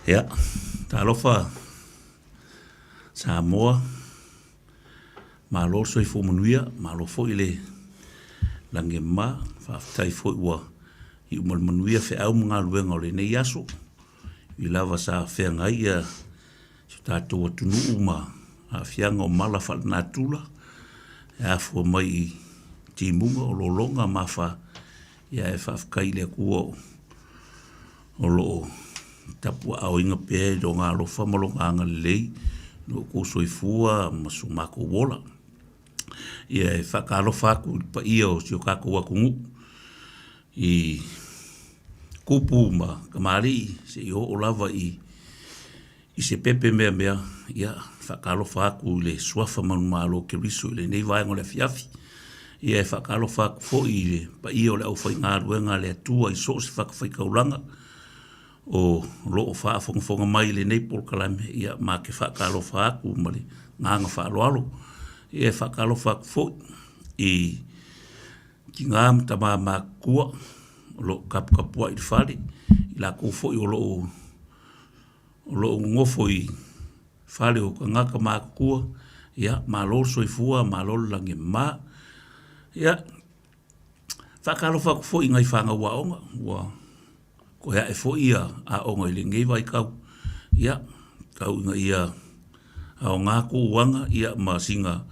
Ja, talofa Samoa, malo Soifua Manuia, malo fo ile lange ma, whaftai fo ua i umal Manuia fe au mga luenga o le nei aso. I lava sa whea ngai ia si tātou atunu uma a whianga o mala whanatula. E afua mai i timunga o lolonga mawha ia e whafkai lea kua o loo tapua au inga pēr o ngā lofa malonga anga lei no ko Soifua masu mako wola. Ia e whakalofa aku pa ia o si o kako wakungu i kupu ma kamari se i o lava i se pepe mea ia whakalofa aku le suafa manu malo ke riso le nei vai ngole fiafi. Ia e whakalofa aku fo i le pa ia o le au whai ngā ruenga le atua i so si whakawhai kaulanga o loo whaafonga mai le nei polkalame ia ma ke whakalofa aku ma le nganga whaaloalo. Ia e whakalofa aku fo i ki ngā mtama ma kua lo kapukapua i whare i la kufo i o loo ngofo i whare o ka ngaka ma kua ia ma lolo Soifua ma lolo lange ma ia whakalofa aku fo i ngai whanga waonga ko hea e fo ia a onga i le ngei vai kau ia kau inga ia a o ngā kuuanga ia ma singa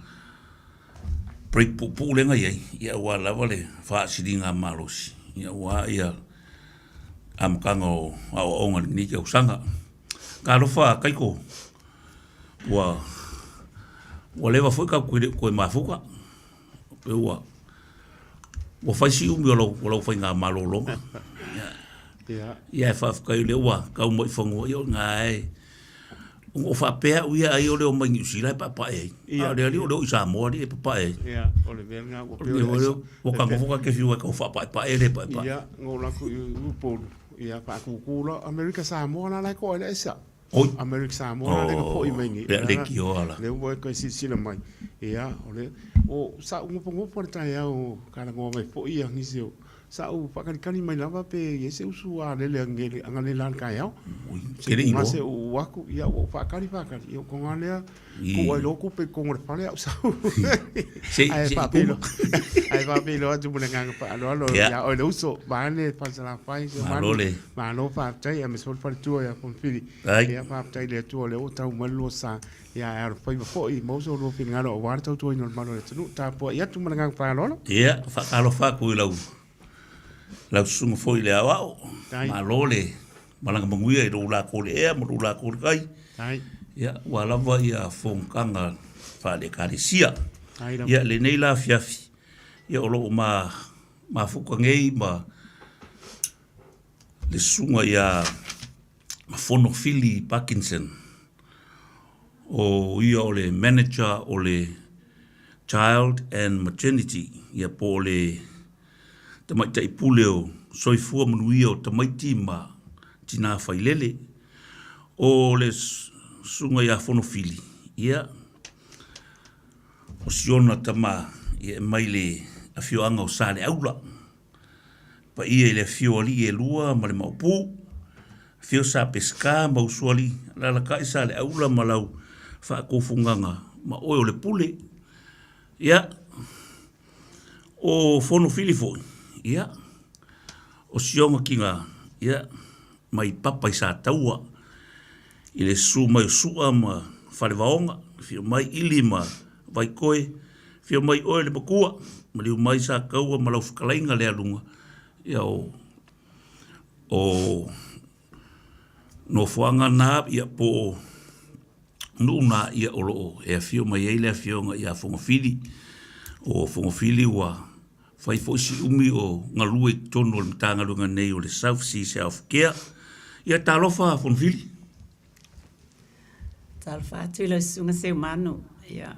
break pupu lenga iei ia ua lava le whaasiri ngā marosi ia ua ia amkanga o a o onga ni ke usanga ka rofa kaiko ua lewa foi ka koe mafuka pe ua whaisi umi o lau whai ngā malolonga ia e whafkai le ua kau moi whangua i o ngai o whapea uia ai o leo mai ngiusila e papae a leo leo i Samoa ni e papae o le vea ngā o ka ngofuka ke fiua ka whapae pae le pae pae ia ngō laku i upolu ia whakukula Amerika Samoa na lai koe le esa Amerika Samoa na lenga po i maingi le ki o ala le ua koe sila mai ia o le o sa ungopo tai au kara ngō mai po ia ngisi o sa u whakanikani mai lava pe i se usu a lele angale lan kai au. Kere ingo. Mase u waku ia o whakari i o konga lea kua i loko pe konga whale au sau. Ai whapelo atu muna nganga pa alo ia o le uso maane pasala whai maano whaptai a me sol pari tua ia konfiri ia whaptai le tua le o tau malua sa ia e aro whai mafo i mauso lo pini ngaro o wara tau tua i nol malo le tanu tāpua ia tu muna nganga pa alo ia whakalo whaku i lau sunga foi le awao ma lole malanga manguia i rola ko le ea mo rola ko le kai ia walawa ia fongkanga whale karisia ia le nei la fiafi ia olo ma fuka ngei ma le sunga ia fono Philly Parkinson o ia o le manager o le child and maternity ia po le tamaita i puleo Soifua Manuia o tamaiti ma tina whailele o le sunga ia whanofili ia o siona tama ia mai le a whioanga o sale aula pa ia le whioali e lua ma le maupu whio sa peska ma usuali lalaka i sale aula ma lau whaakofunganga ma oe o le pule ia o whanofili foi ia o sionga kinga ia mai papa i sa taua i le su mai sua ma whare vaonga whio mai ili ma vai koe whio mai oe le makua ma liu mai sa kaua ma lau whakalainga le alunga ia o no whanga nā ia po nuna ia o loo e whio mai eile a whionga ia whongawhiri o whongawhiri wa fai foisi umi o ngalua i tono o mtanga lunga nei o le South Sea Self Care. Ia talofa Fonfili. Talofa atu i lau sunga seu manu. Ia.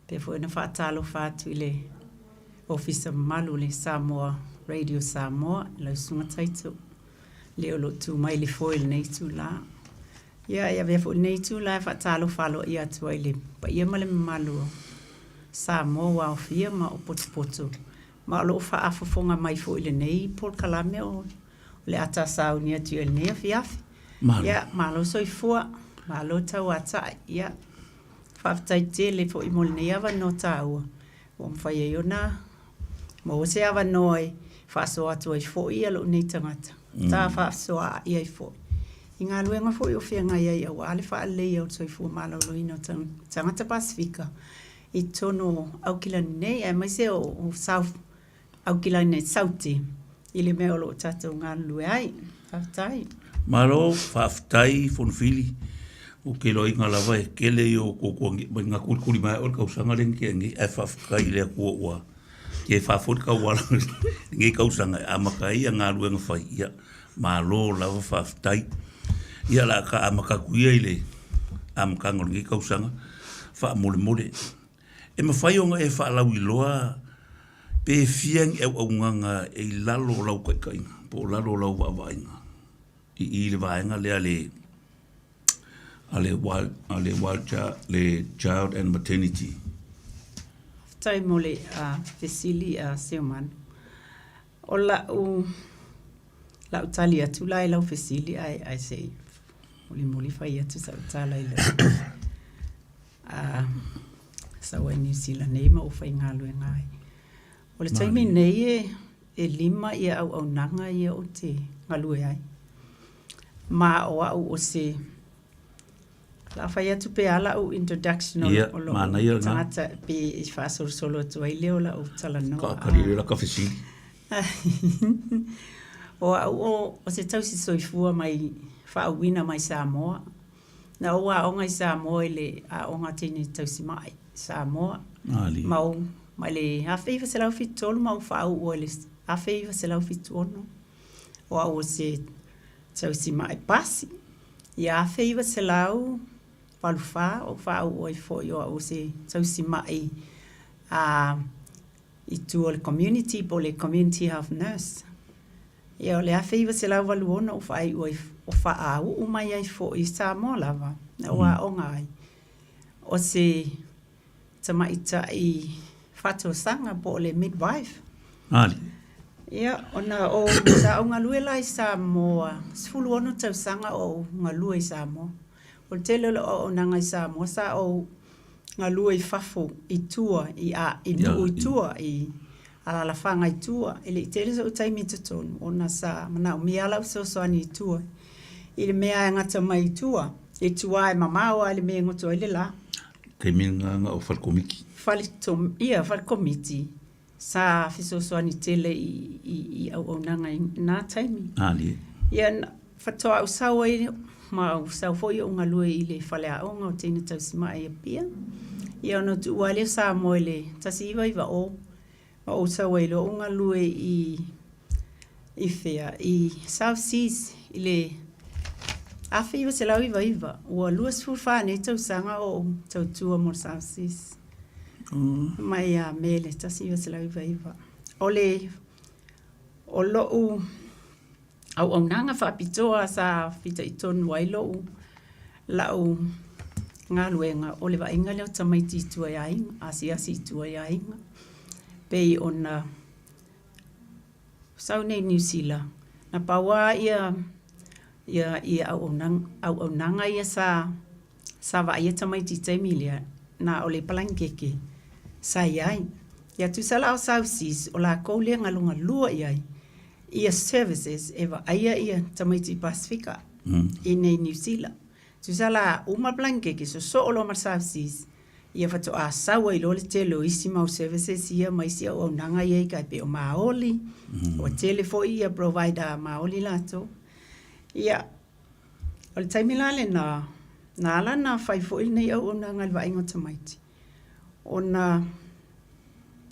Pe fo ina wha talofa atu i le ofisa malu le Samoa, Radio Samoa, lau sunga taitu. Leo lo tu mai le foil nei tu la. Ia vea fo nei tu la wha talofa lo ia atu ai le. Pa ia male malu Samoa o fia ma o potu. Ma lo fa afofonga mai fo ile nei por kalame o le ata saunia tu el nei fiafi Ia, malo Soifua, malo tau ata, ia. Whaftai te le fo i molne awa no tāua. O mwhai e ona, mo se awa noi, Faasoa atu ai fo i alo nei tangata. Tā Faasoa i ai fo. I ngā luenga fo i o whianga iai au, ale wha alei au Soifua malo loino tangata Pasifika. I tono au kilani nei, e mai se o South, au kilani nei Sauti. I le mea o lo tātou ngā lue ai, whaftai. Malo, whaftai, whonwhili. O ke loa inga lawa e kele i o kōkua ngā kurikuri mai o kausanga lengi ngi e whafkai lea kua ua. Ke whafot ka wala ngi kausanga a makai a ngā luenga whai ia. Malo lawa whaftai. Ia la ka a makakuia i le a makanga ngi kausanga. Wha mole mole. E mawhai o ngā e whaalau i loa pe fiang e au nganga e lalo lau kaikainga. Po lalo lau wawainga. I le vaenga lea le child and maternity. Tai mole a Fesili a Seoman. O lau tali atu lai lau Fesili ai sei. Mole whai atu sa utalai lau. Sawa New Zealand nei ma o whai ngā lue ngai. O le taimi nei e lima ia au nanga ia o te ngalue ai. Ma o au o se la whai atu pe ala o introduction o lo tangata pe i whaasoro solo atu ai leo la o Talanoa. Ka rire la ka Fesili. O au o se tausi Soifua mai whaauina mai Samoa. Na o a onga i Samoa le a onga tini tausi mai Samoa. Mai le hawheiwa se lau fitolu mau whaau o le hawheiwa se lau fitolu. O au o se tausi mai pasi. Ia hawheiwa se lau palufa o whaau o i fōi o au se tausi mai i tu o le community po le community health nurse. Ia o le hawheiwa se lau waluona o whaai o whaau o mai ai fōi Samoa lava. Na o a onga ai. O se tamaita i whato sanga po le midwife. Ia, ona o sa o ngalue lai Samoa. Sfulu ono tau sanga o ngalue Samoa. O tele o nanga Samoa sa o ngalue i fafo i tua i nuu i tua i alalafanga i tua. Ele i tele o taimi tutonu. Ona sa mana o miala uso soani i tua. I le mea ngata mai i tua. I tua e mamao le mea ngoto ele la. Kei minga o whalkomiki. Whalkomiti. Sa fisosoani tele i au nanga i nā taimi. Ia whatoa au saua i ma au sau foi o ngalue i le whale a onga o tēne tausima e pia. Ia ono tu uale sa moe le tasi iwa iwa o. Ma o saua i lo o ngalue i whea i South Seas i le awhi iwa se lau iwa. Ua luas fulwhane tausanga o tautua mo South Seas. Mai a mele tasi iwa se lau iwa. O loo au nanga whapitoa sa whita i tonu ai loo lau ngā luenga o le wainga leo tamaiti i tua iainga, asi i tua iainga. Pei ona sau nei New Zealand. Na paua ia au nanga ia sa wa ia tamaiti taimilia na o le palangkeke sa iai. Ia tu sala o South Seas o la koulia ngalunga lua iai. Ia services eva aia ia tamaiti Pasifika i nei New Zealand. Tu sala uma palangkeke so o lo mar South Seas. Ia fato a sawa i lole tele o isi mau services ia maisi au nanga ia i kai pe o maoli. O telefo ia provider maoli lato. Ia, o le taimilale na ala na whaifo ili nei au nanga alwa ingo tamaiti. O na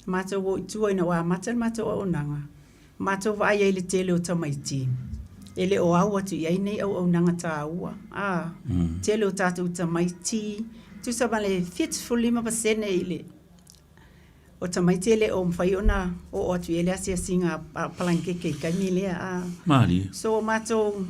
mato wo itua ina wa mato o nanga. Mato wa ia ili tele o tamaiti. Ele o au atu iai nei au nanga ta ua. Tele o tatu tamaiti. Tu sabale 5% ile. O tamaiti ele o mwhai ona o atu ele asia singa palangkeke kai milea. Mali. So mato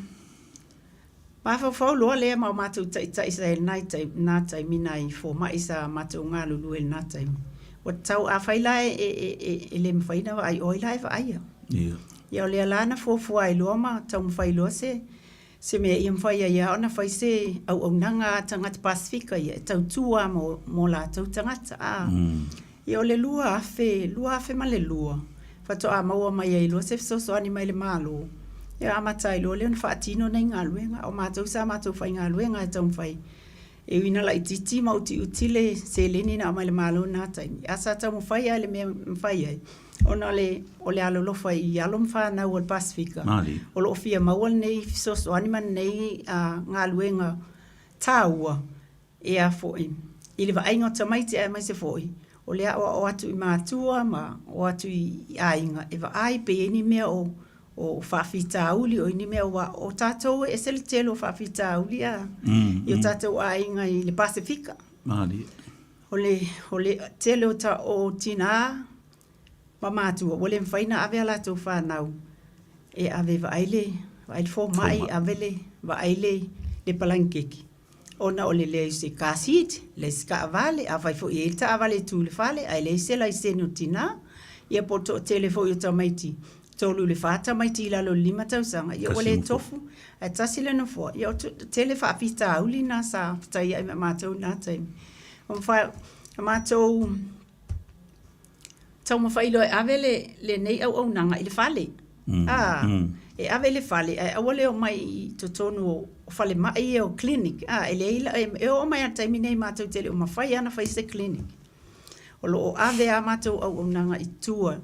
mawhawhau loa lea mau mato tai sa e nā taimi nai fo maisa mato ngā lulu e nā taimi. O tau a whaila e le mwhaina wa ai oila e wa aia. Ia o lea lana fuafua ai loa ma tau mwhai loa se Se mea ia mwhaia ia ona whai se au nanga tangata Pasifika ia tau tua mo la tau tangata. Ia o le lua afe ma le lua. Fato a maua mai ai lua se fisoso ani mai le malo. Ia amatai lua leo na whaatino na inga luenga. O mātou sa mātou whai inga luenga e tau mwhai. E wina la ititi ma utile se leni na mai le malo na taini. Asa tau mwhai ai le mea mwhai ai. Ona o le alo lofa i alo mwhanau o le Pasifika. O lo ofia maua nei fisoso anima nei ngā luenga tāua e a foi. I le vainga o tamaiti ai mai se foi. O le o atu i mātua ma o atu i ainga. E ai pe ni mea o whawhita uli o ni mea o tātou e sele telo o whawhita uli a. I o tātou ainga i le Pasifika. O le telo o tina ma mātua, wale mwhaina ave ala tau whanau. E ave vaile fo mai ave vaile le palankeki. Ona o le lei se kāsit, le ska avale, a vai fo i elta avale tu le fale, ai le se la i senu tina, ia po to telefo i tamaiti. Tolu le whata maiti ila lo 5 tausanga, ia wale tofu, ai tasile no fo, ia telefa apita auli na sa, tai ai mātou nā taimi. O mwhai, mātou tau mawhailo e ave le nei au nanga i le fale. E ave le fale, e awale o mai to tonu o fale mai o clinic. E le ila, e o mai a taimi nei mātou tele o mawhai ana whai se clinic. O lo o ave a mātou au nanga i tua,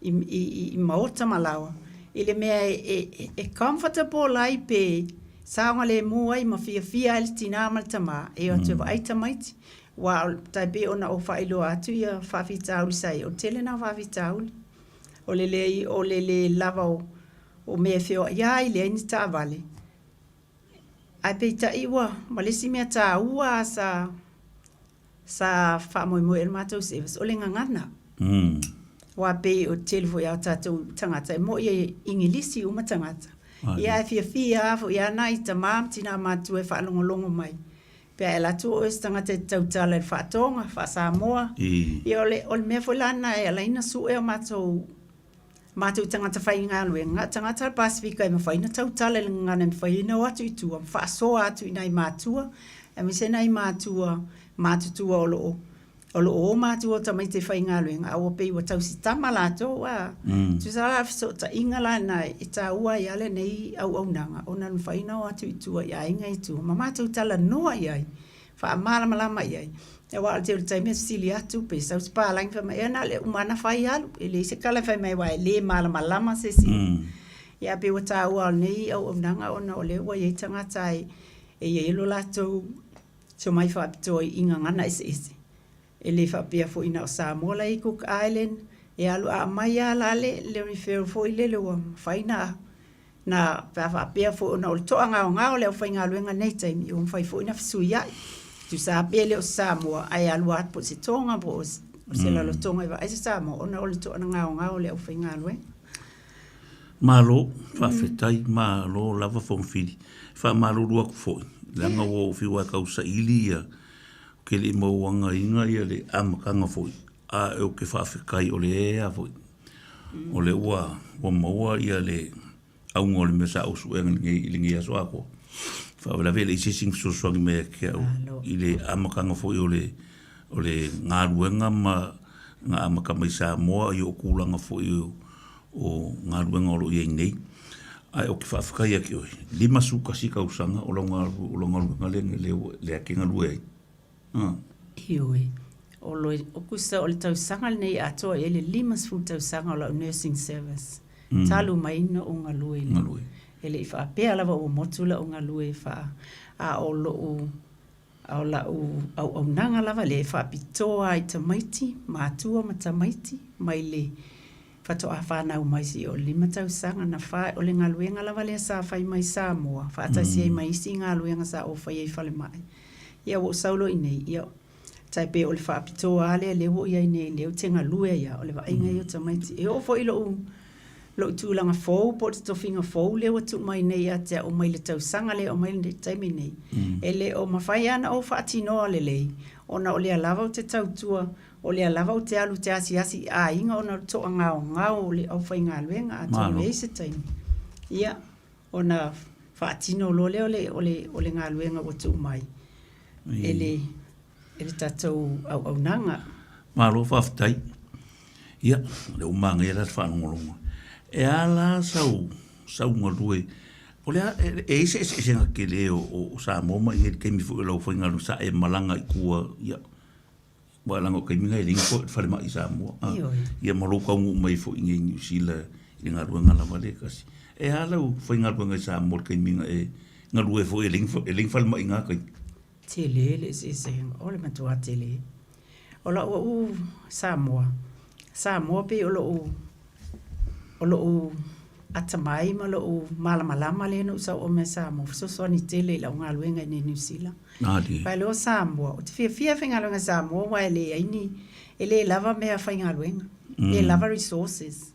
i maota malawa. I le mea e comfortable ai pe saonga le mua i mawhia ele tina amal tama. E o te wa aita maiti. Wa tai be ona o failo atu ia whawhita uli sai o tele na whawhita uli o le lava o mea whio ia i le aini tā vale ai pe ta iwa malesi mea tā ua sa whamoimoe el mātou sevas o le ngangana wa pe o tele fo ia tātou tangata mo ia ingilisi uma tangata ia e whia afo ia na i ta mam tina mātou e whaalongolongo mai Pea e latu o estanga te tautala e whaatonga, wha Samoa. I o le mea wholana e alaina su e o mātou tangata whai ngā luenga. Tangata Pasifika e mawhaina tautala e ngana mwhaina o atu i tua. Faasoa atu i nai mātua. E mise nai mātua, mātutua o lo mātua o tamai te whai ngā luenga. Awa pei wa tausi tama lato wa. Tu sara fiso ta inga la na e ta ua i ale nei au nanga. O nan whaina o atu i tua i a inga i tua. Ma mātou Talanoa i ai. Wha amala malama i ai. E wa al te uri taimea sili atu pe. Sau sipa alang wha mai ena le umana whai alu. E le se kala whai mai wa e le malama se si. Ia pe wa ta ua al nei au nanga o na o le wa i tangata e ilo lato. So mai wha apitoi inga ngana ese. E le whapea fo ina o Samoa la i Cook Island, e alu a mai a lale, le rifero fo i lele wa whaina na whapea fo na o le toa ngao leo whai ngā luenga nei taimi, o mwhai fo ina fisui ai. Tu sa apea leo Samoa, ai alu at po se tonga po o se lalo tonga iwa, ai se Samoa, ona o le toa ngao leo whai ngā luenga. Malo, whawhetai, malo lava whongwhiri, malo rua ku fo, langa wo whiwa kausa ili ke le mauanga inga ia le amakanga foi a o ke whawhekai o le ea foi o le ua maua ia le aunga o le mesa o suenga i lingi aso ako whawela vele i sising suswangi mea ke au i le amakanga foi o le ngā ruenga ma ngā amakama i Samoa i o kulanga foi o ngā ruenga o lo i nei ai o ke whawhekai ake oi 5 suka sika usanga o longa ruenga le akinga lue Ioi. O kusa o le tausanga nei atoa e le 5 tausanga o la nursing service. Talu mai no o ngalue. E le ifa apea lava o motula o ngalue fa a o lo au nanga lava le fa pitoa i tamaiti, mātua ma tamaiti, mai le fato a whanau mai si o 5 tausanga na wha o le ngaluenga lava le sa whai mai Samoa. Fa atasi ai mai si ngaluenga sa o whai ei whale mai. Ia wo saulo i nei, ia taipe o le whaapitoa ale le wo ia i nei, leo tenga lue ia, o le wainga i o tamaiti. E o fo i lo tūlanga fōu, po te tofinga fōu, leo atu mai nei a te o mai le tausanga le o mai le taimi nei. E le o mawhai ana o whaatinoa le lei, ona o le alava o te tautua, o le alava o te alu te asi a inga ona toa ngao le au whai ngā luenga a tonu e se taimi. Ia, ona whaatino lo le ole ngā luenga o tu mai. Ele tatou au nanga. Malo whaftai. Ia, le umanga ia rata whanongolonga. E ala sau ngalue. Ole e se nga kele o Samoa mai e kemi fu e lau whaingalu sa e malanga I kua ia. Walanga o kemi ngai ringi ko whare mai Samoa. Ia malo kaungu mai fu inge New Zealand I ngā rua ngala wale kasi. E ala u whaingalu ngai Samoa kemi ngai ngalue fu e ling whare mai ngā kai. Tele le se ole matua tele. Ola o Samoa pe olo o atamai ma lo malama le no sa o me Samoa so ni tele la nga luenga ni New Zealand. Pai lo Samoa o te fia finga lo nga Samoa wa ele lava me a finga luenga. E lava resources.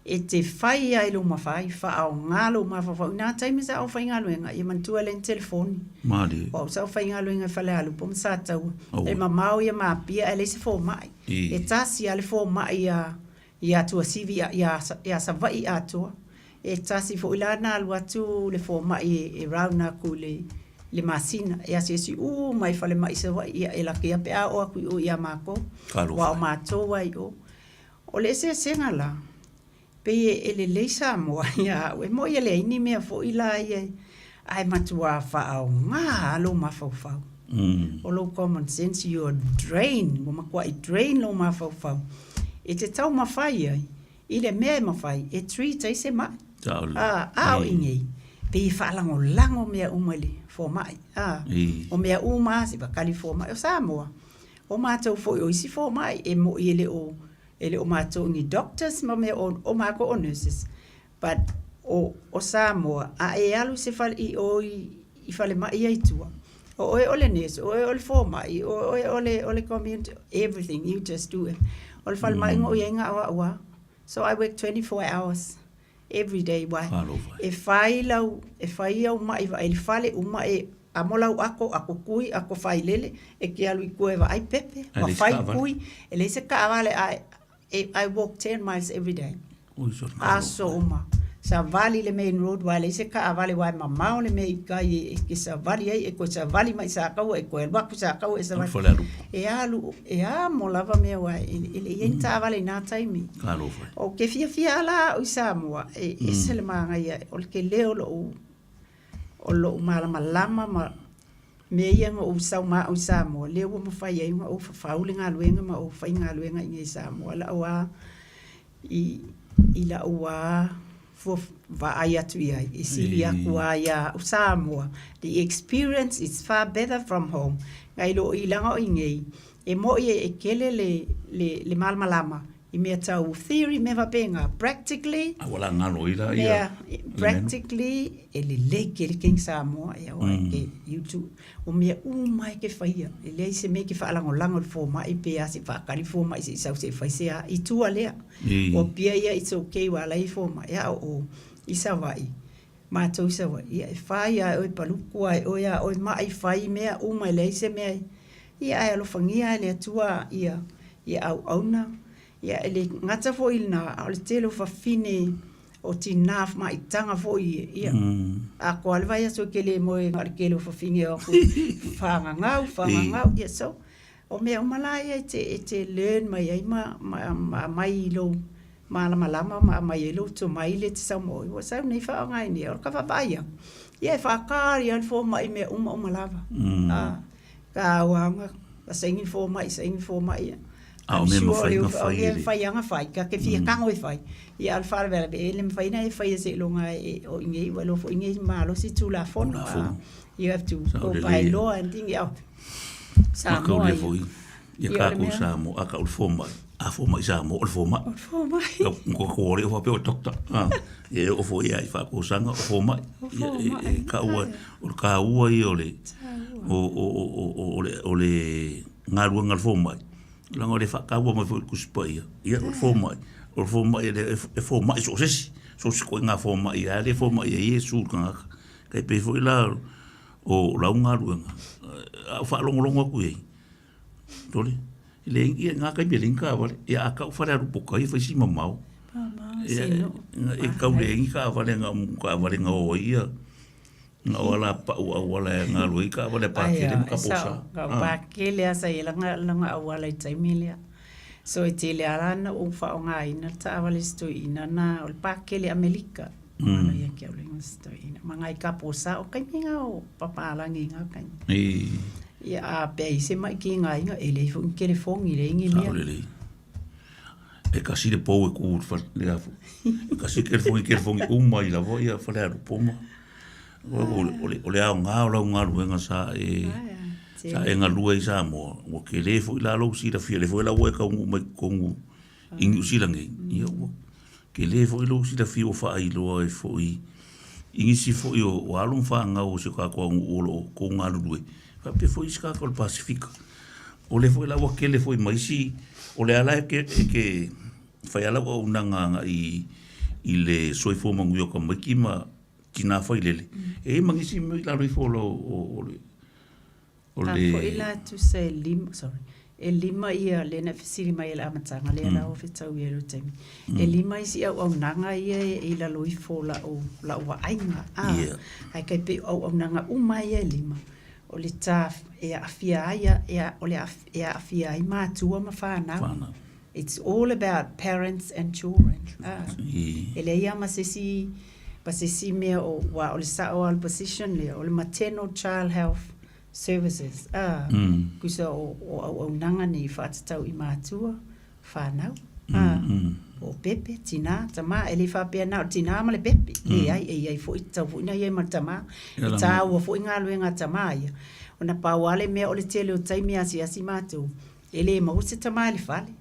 E te whai ai lo mawhai, wha au ngā lo mawhai. Nā taimi sa au whai ngā luenga, I mantua le telefoni. Māri. O sa au whai ngā luenga whale alu, pom sa tau. E mamau ia mapia, e le se fō mai. E tasi ale fō mai ia tua sivi, ia savai atua. E tasi fō ila nā alu atu le fō mai e rauna ku le masina. E asi mai whale mai savai, ia e la kia pe a o aku o ia mako. Wa o mātou wai o. O le se senga la. Pe ele le Samoa ia we mo ele ni me fo ila ia ai matua fa au nga lo ma fo fa o lo common sense you drain mo ma kwa drain lo ma fo fa e te tau ma fa ia ile me ma fa e treat ai se ma au ingi pe fa lango me umele fo mai o me uma se ba kali fo mai o Samoa o ma tau fo o isi fo mai e mo ele o mātou ni doctors ma me o māko o nurses. But o Samoa, a e alu se fale I fale mai ai tua. O ole nurse, o ole forma, o ole community, everything, you just do it. O fale mai ngo yenga awa. So I work 24 hours every day. Why? E fai au mai, e fale uma e amolau ako kui, ako fai lele, e ki alu I koe wa ai pepe, wa fai kui, e le se ka avale I walk 10 miles every day. Uma. Sa vali le main road wale se ka avale wa mamau le mei kai ke sa vali ai ko sa vali mai sa kau e ko el waku sa kau e sa vali. E alu e a molava me wa ele yenta avale na taimi. O ke fia la o Samoa e se le manga ia o ke leo lo malama ma me ia o Samoa o Samoa leo mo fai ai o faulinga luenga ma o fai nga luenga I Samoa la wa I la wa for va ai atu ai I silia kua ia o Samoa the experience is far better from home ngai lo I langa o ngei e mo e kele le malmalama I mea tau theory me va penga practically wala ngalo ila ia practically ele leke le king Samoa ia o e YouTube o mea mai ke faia ele se me ke fa lango fo mai pe asi fa kali fo mai se sa se fa se I tua lea o pia ia it's okay wala I fo mai ia o I sa vai ma tau sa vai ia e fa ia o palu kuai o ia o mai fai mea mai le se me ia ai lo fangia le tua ia au na ia ele ngata fo ilna o le telo fa fine o tinaf mai tanga fo ia a ko alva ia so kele mo ngar kelo fa fine o fanga ngau ia so o me o malaya te learn mai ai mai lo malama mai lo to mai le sa mo o sa nei fa ngai ni o ka fa baia ia fa kar ia fo mai me o malava ka wanga singing for mai Au me fai anga fai ka ke fia kango fai I al far vela be ele fai na fai se longa o inge walo fo inge malo si tu la fon you have to go by law and thing out Samoa ia ka ko Samoa aka ul fo mai a fo mai Samoa ul fo mai ko ore o pe o doctor e o fo ia fa ko sanga o fo mai ka ua I ole ole ngal fo mai lango le fa ka wa mo ku spai ia o fo mai e fo mai so se ko nga fo mai ia le fo mai ia su ka pe fo la o la nga ruanga fa longo ku ia tole ile ia nga ka be linka va ia ka fa la ru ka ia fa si mamau e ka le nga va le nga o ia Na wala pa wala nga lui ka wala pa kele ka posa. Pa kele asa langa wala taimilia. So itile alana o fa nga ina ta wala sto ina na o pa kele Amerika. Ano ya ke uling sto ina. Mga ka posa o kai nga o papala nga kai. Ya pe se mai ki nga inga ele fu kele fongi le ngi mia. E kasi le pou e ku fa le afu. Kasi kele fongi uma i la voia fa le poma. Ole au ngā o ngā ruenga sa nga lua i Samoa. O ke le fo i la lau si la fia le fo i la ue ka ungu mai kongu ingi usilange. Ke le fo i lau si la fia o wha ai loa e fo i ingi si fo i o alum wha ngā o se kā kua ungu olo ko ngā lue. Wha pe fo i si kā kua le Pasifika. O le fo i la ua ke le fo i maisi o le ala ke whai ala o unanga i le Soifua Manuia ka maikima tina fai lele. E mangisi me la roi folo o le. Fo ila tu se lima, sorry. E lima ia le na fisiri mai la amatanga le la o fitau ia lo temi. E lima isi au nanga ia e la roi fola o la ua ainga. Ai kai pe au nanga uma ia lima. O le taf e afia ia o le e afia ai matua ma whanau. It's all about parents and children. E le ia masesi Pasisi mea o wa o le sao al position le o le maternal child health services. Kusa o nanga ni whatatau i mātua whanau. O pepe, tina, tama, e le whapea nao, tina ma le pepe. E ai fo i tau fo ina i ma tama. E tā ua fo i ngā luenga tama ia. O na pāwale mea o le tele o taimi asi mātou. E le mause tama le whale.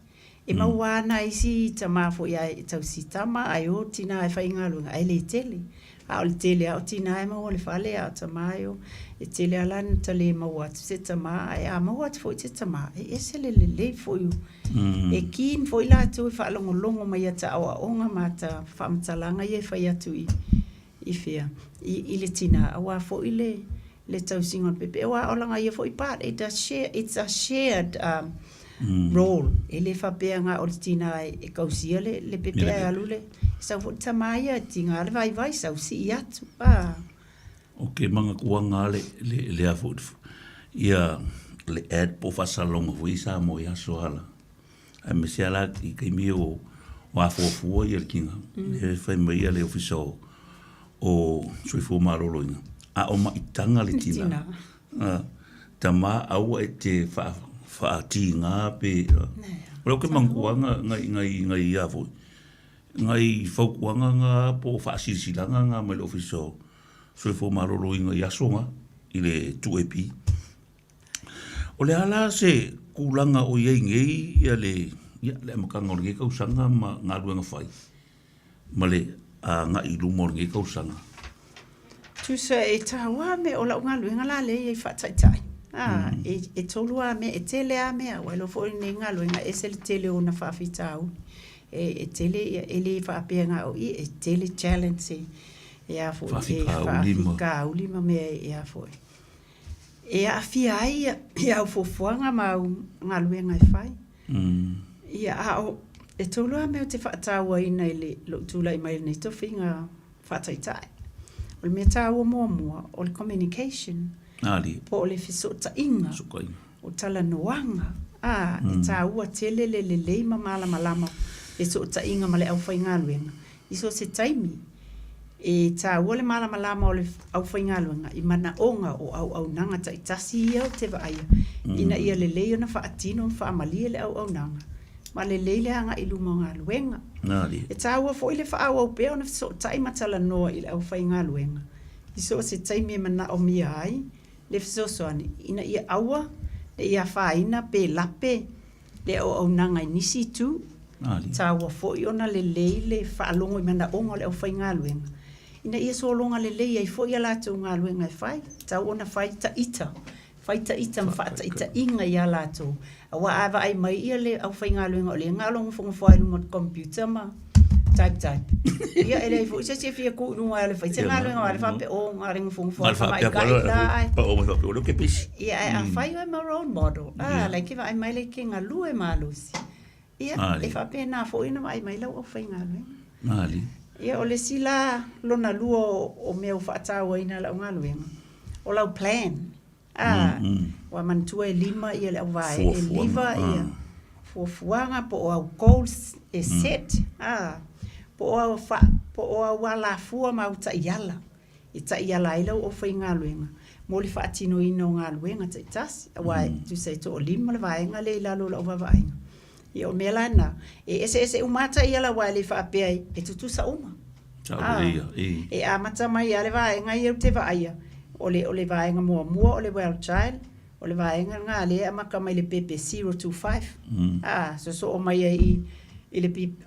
E mawana isi tama fo ia tau si tama ai o tina e whai ngā luenga. Ai le tele. A o le tele a o tina e maua le whale a o tama o. E tele alana ta le maua atu se tama. E a maua atu fo i te tama. E se le fo iu. E kin fo i la atu i whaalongo longo mai ata awa onga ma ta whaamatalanga i e whai atu i whia. I le tina awa fo i le tau singon pepe. Awa o langa i e fo i part. It's a shared role. E le whapea ngā o le tina e kausia le pepe ai alule. Sau fo tamaia tinga le vai sau si i atu. Ok, manga kuanga le afo. Ia le ad po whasalonga fo i Samoa i aso hala. Ai me se ala i kei mi o wafofua i al kinga. E whai mai le ofiso o Soifua maroloinga. A o maitanga le tina. Tama au e te whaati ngā pe. Rau ke manguanga ngai iafo. Ngai whaukuanga ngā po whaasisilanga ngā mai le ofiso Soifua maroloinga i asonga i le 2EP. O le ala se kulanga o iei ngei ia le makanga o ngei kausanga ma ngā luenga whai. Ma le ngā iluma o ngei kausanga. Tusa e tawa me o la ngā luenga la le i whataitai. E tolua me, e tele a mea, wailo fo i ngā luenga e se le tele o na whawhitau. E tele, e le whapea ngā o i, e tele challenge e a fo i whawhika ulima mea e a fo i. E a fia ai, e au fofuanga ma ngā luenga e whai. Ia a o, e tolua me o te whaataua ina i le lo tula i mai nei tofi ngā whaataitai. O le mea tāua mua, o le communication. Po o le fisota inga. O talanoanga. E tāua tele le leima malama. Fisota inga ma le au whai ngā luenga. Iso se taimi. E tāua le malama o le au whai ngā luenga. I mana onga o au nanga ta i tasi ia o te vaaya. Ina ia le leio na whaatino na whaamalia le au nanga. Ma le leile anga i luma ngā luenga. E tāua fo i le whaau au peo na fisota ima Talanoa i le au whai ngā luenga. Iso se taimi e mana o mia ai. Le fisosoani, ina ia aua, le ia whaina pe lape, le au nanga i nisi tu, tāua fo i ona le leile whaalongo i mana onga le au whai ngā luenga. Ina ia so longa le lei ai fo i alatou ngā luenga e whai, tau ona whaita ita ma whaata ita inga i alatou. Awa awa ai mai ia le au whai ngā luenga o le ngā longa whonga whailu mo computer ma, type. Ia ele fo se fia ko no ale fa se ngalo ngale fa pe o ngare ngfung fo fa mai kai la o mo fa o ke pis ia a fa eu my role model like if I mai le kinga lu e malusi ia e fa pe na fo ina mai la o fa ngalo ali Ia o le sila lona lua o mea whaatau aina la ungaluenga. O lau plan. Wa mantua e lima ia le au vai. E liva ia. Fuafuanga po o au goals e set. Po o au wala fua mau ta iala. I ta iala ila o whai ngaluenga. Moli whaatino ina o ngaluenga ta itasi. Wai tu sei to o lima le vaenga le ilalo la uwa vaenga. Ia o mea lana. E ese umata iala wai le whaapea e tutu sa uma. E amata mai ale vaenga ia te vaia. O le vaenga mua o le well child. O le vaenga ngā le amaka mai le pepe 025. So o mai ai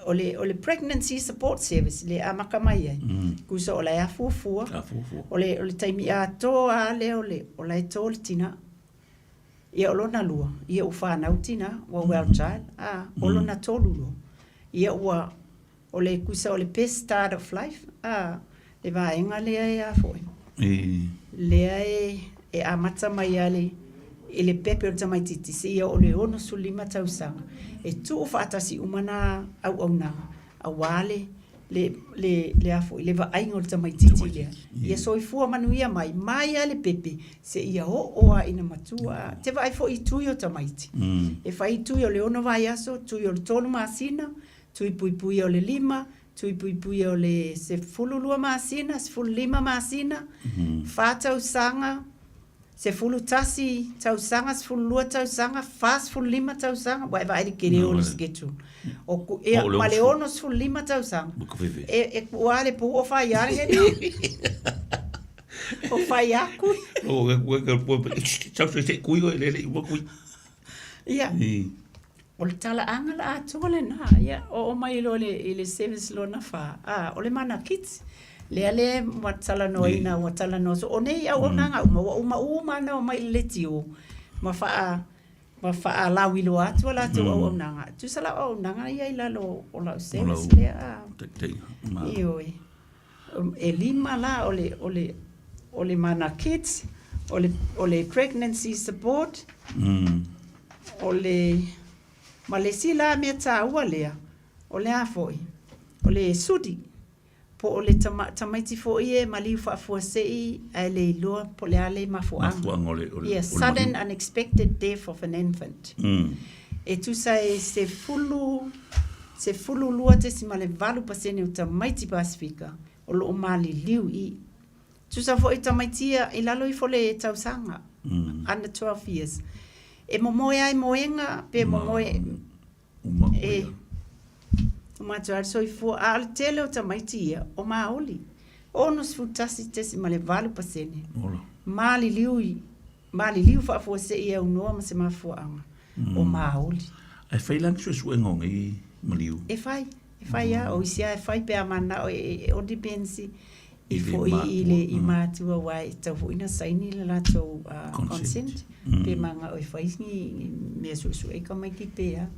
o le pregnancy support service le amaka mai ai. Kusa o le afufua. O le taimi a toa le o le to le tina. Ia o lona lua. Ia u whanau tina o well child. O lona tolulu. Ia ua o le kusa o le best start of life. Le vaenga lea e a foi. Lea e amata mai ale e le pepe o tamaititi se ia o le ono sulima tausanga. E tu o whaatasi umana au nanga. A wale le afo, le vaenga o le tamaititi lea. Ia soifua manuia mai ale pepe se ia o ina matua. Te vai fo i tui o tamaiti. E fai tui o le ono vai aso, tui o le tolu masina, tui pui o le lima, tui pui o le se fulu lua masina, se fulu lima masina, whātau sanga, se fulu tasi tausanga, se fulu lua tausanga, fast fulu lima tausanga, vai li kere o le sketu. Ma le ono se fulu lima tausanga. E kua le pu o whai are he ni. O whai aku. Ia. O le tala anga la atua le na. Ia. O mai lo le service lo na wha. O le mana kits. Le mo talanoa ina o talanoa so onei au nanga uma na mai letio ma fa la wilo atu la tu o nanga tu sala o nanga ia ila lo o la service le io e lima la o le mana kids o le pregnancy support o le malesila me ta wale o le afoi o le sudi po o le tamaiti fo ie maliu whaafua sei ai le iloa po le ale mafuanga. Yes, sudden unexpected death of an infant. E tu sai se fulu lua te si male valu pasene o tamaiti Pasifika o lo o mali liu i. Tu sa fo i tamaitia i lalo i fo le tausanga. Under 12 years. E momoe ai moenga pe momoe o matuar soifua a le tele o tamaiti ia o maoli. O nos futasi tesi ma le valu pasene. Mali liu whaafua se ia unua ma se mafuanga. O maoli. Ai whai lang sua ngonga i maliu? E whai a o isia e whai pea mana o dipensi i fo i mātua wai tau fo ina saini le lato consent. Pe manga o i whai mea susu e ka mai ki pea.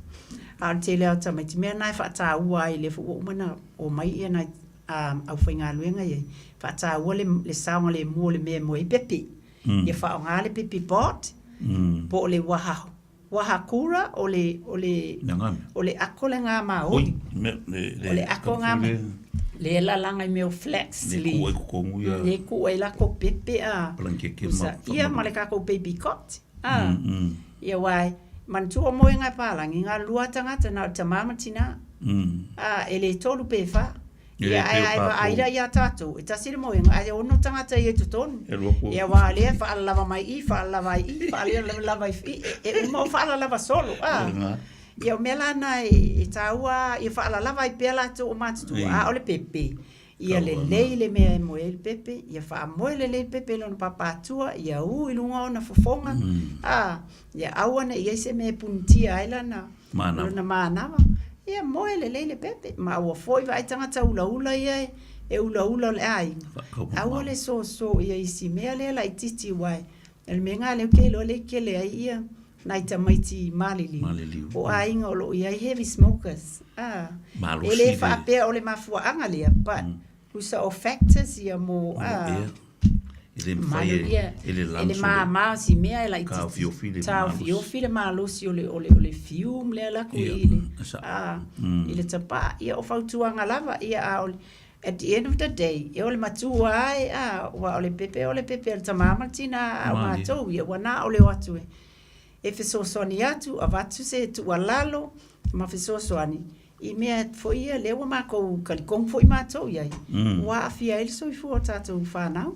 A tele au tamaiti mea nai whaata ua i le fuo umana o mai ia nai au whainga luenga iei. Whaata ua le saunga le mua le mea mua i pepe. Ia whao ngā le pepe bot. Po o le waha kura o le ako le ngā maoli. O le ako ngā maoli. Le lalanga i meo flex. Le kua i lako pepe a. Ia ma le kako baby cot. Ia wai. Mantu o moe ngai pālangi, ngā lua tangata nā ta mama tina. E le tolu pefa. Ia aira ia tātou. E tasiri moe ngai, ono tangata i e tutonu. Ia wā lea, whaalava mai i, whaalava i, whaalava i, e umau whaalava solo. Ia o mela na e tāua, ia whaalava i pēla tu o mātutu. Ole pepe. Ia le leile mea e moe le pepe, ia wha moe le leile pepe lona papatua, ia i lunga o na fofonga. Ia awana ia se me puntia aila na lona mānawa. Ia moe le leile pepe, ma ua foi vai tangata ula ia e ula le ai. Aua le so ia isi mea le la ititi wai. El menga le kelo le kele ai ia. Nai tamaiti maliliu. O ainga o lo ia heavy smokers. Ele whaapea o le mafua anga lea, but usa o factors ia mo Manuia ele ma si mea la tau fio ma losi o le fium le la ku ile ile tapa ia o fautuanga lava ia at the end of the day, e ole matua ai wa ole pepe al tamama tina ma to ia wana ole watu e feso soni atu avatu se tu walalo ma feso soni I mea fo ia lewa ma ko kalikong fo I matou ia wa afia il Soifua tatou whanau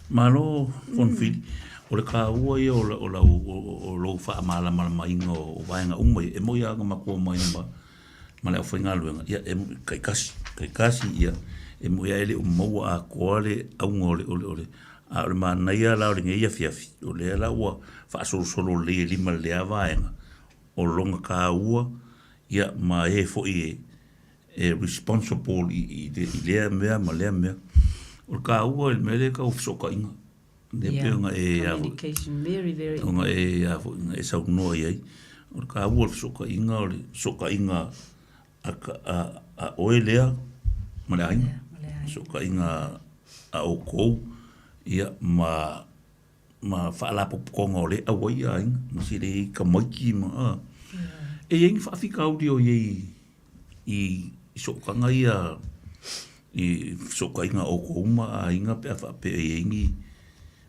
malo konfili o le ka ua ia o lo wha amala mainga o vaenga umai e mo ia anga makua mai ma le au whainga luenga ia e kai kasi ia e mo ia ele umaua a koale au ngole ole a ole Manuia la o le ngeia fiafi o le la ua whaasolo le lima le a vaenga o longa ka ua ia ma e fo e responsible I lea mea ma lea mea o ka ua il mele ka ufsoka inga ne peonga communication very very onga e sau noa iai o ka ua ufsoka inga o le soka inga a oe lea ma lea inga soka inga a o kou ia ma whaala poponga o le awa ia inga ma si le ka maiki ma e yengi whaafika audi o iei I sokanga ia I soka inga o kouma a inga pea whaape e yengi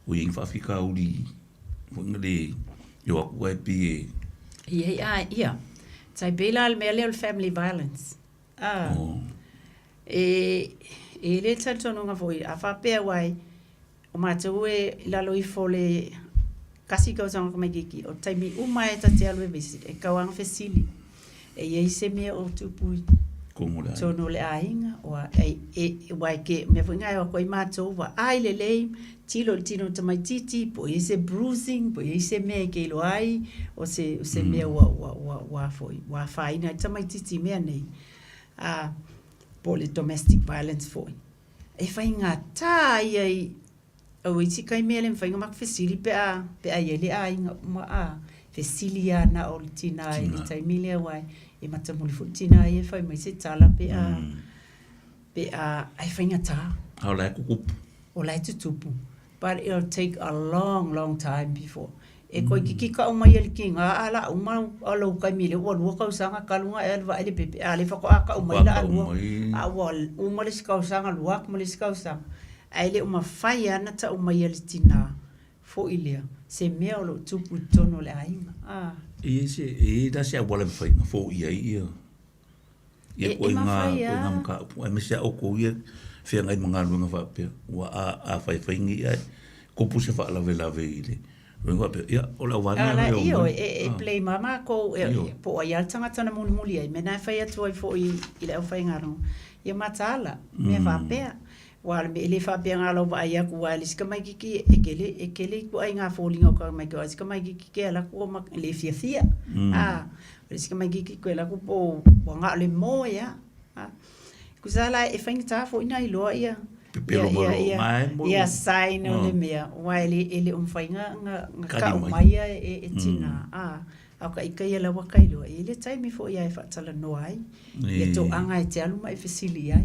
o yengi whaafika audi wanga le yo aku ai pi ia tai bela al mele al family violence e le tatono nga foi a whaapea wai o mātou e lalo I fole kasi kau sanga mai kiki o taimi uma e tate alwe visi e kawanga fesili e iei se mea o tupu tono le ainga o wai ke me whingai o koi mātou wa ai le lei tilo tino tamai titi po i se bruising po i se mea ke ilo ai o se mea wa foi wa whaina tamai titi mea nei po le domestic violence foi e whainga tā iei o iti kai mele mwhainga mak fesili pe a iele a inga ma fesili ana o le tina ai le taimile wai e matamuli fu tina ai e whai mai se tala pe a ai whainga tā au lai kukupu o lai tutupu but it'll take a long time before e koi kiki ka umai ele ki ngā ala umau alo kai mele ua lua kausanga kalunga e alwa ele pepe a le whako a ka umai la alua a ua umale si kausanga luak male si kausanga aile uma fai ana ta uma ia le tina fo ilea se mea o lo tupu tono le ainga e da se awala fai na fo ia ia ko nga mka ai me se o ko ia fe ngai manga lunga fa pe wa a fai ngi ai ko pu se fa la ve ile vengo pe ia o la wa na io e play mama ko po ia tanga tana muli ai me na fai atu ai fo i le fai ngaro ia matala me fa pe wal me le fa bien alo va ia ku wal ska mai ki ekele ku ai nga folinga ko mai ko ska mai ki ke la ku ma le fia ska mai ki ko la ku po nga le mo ya ku sala e fing ta fo ina ilo ia ia sai no le mea wal ele fainga nga ka mai e tina au ka ia la wa kai lo ele tai mi fo ia fa Talanoa ai e to anga e te alu mai fesili ai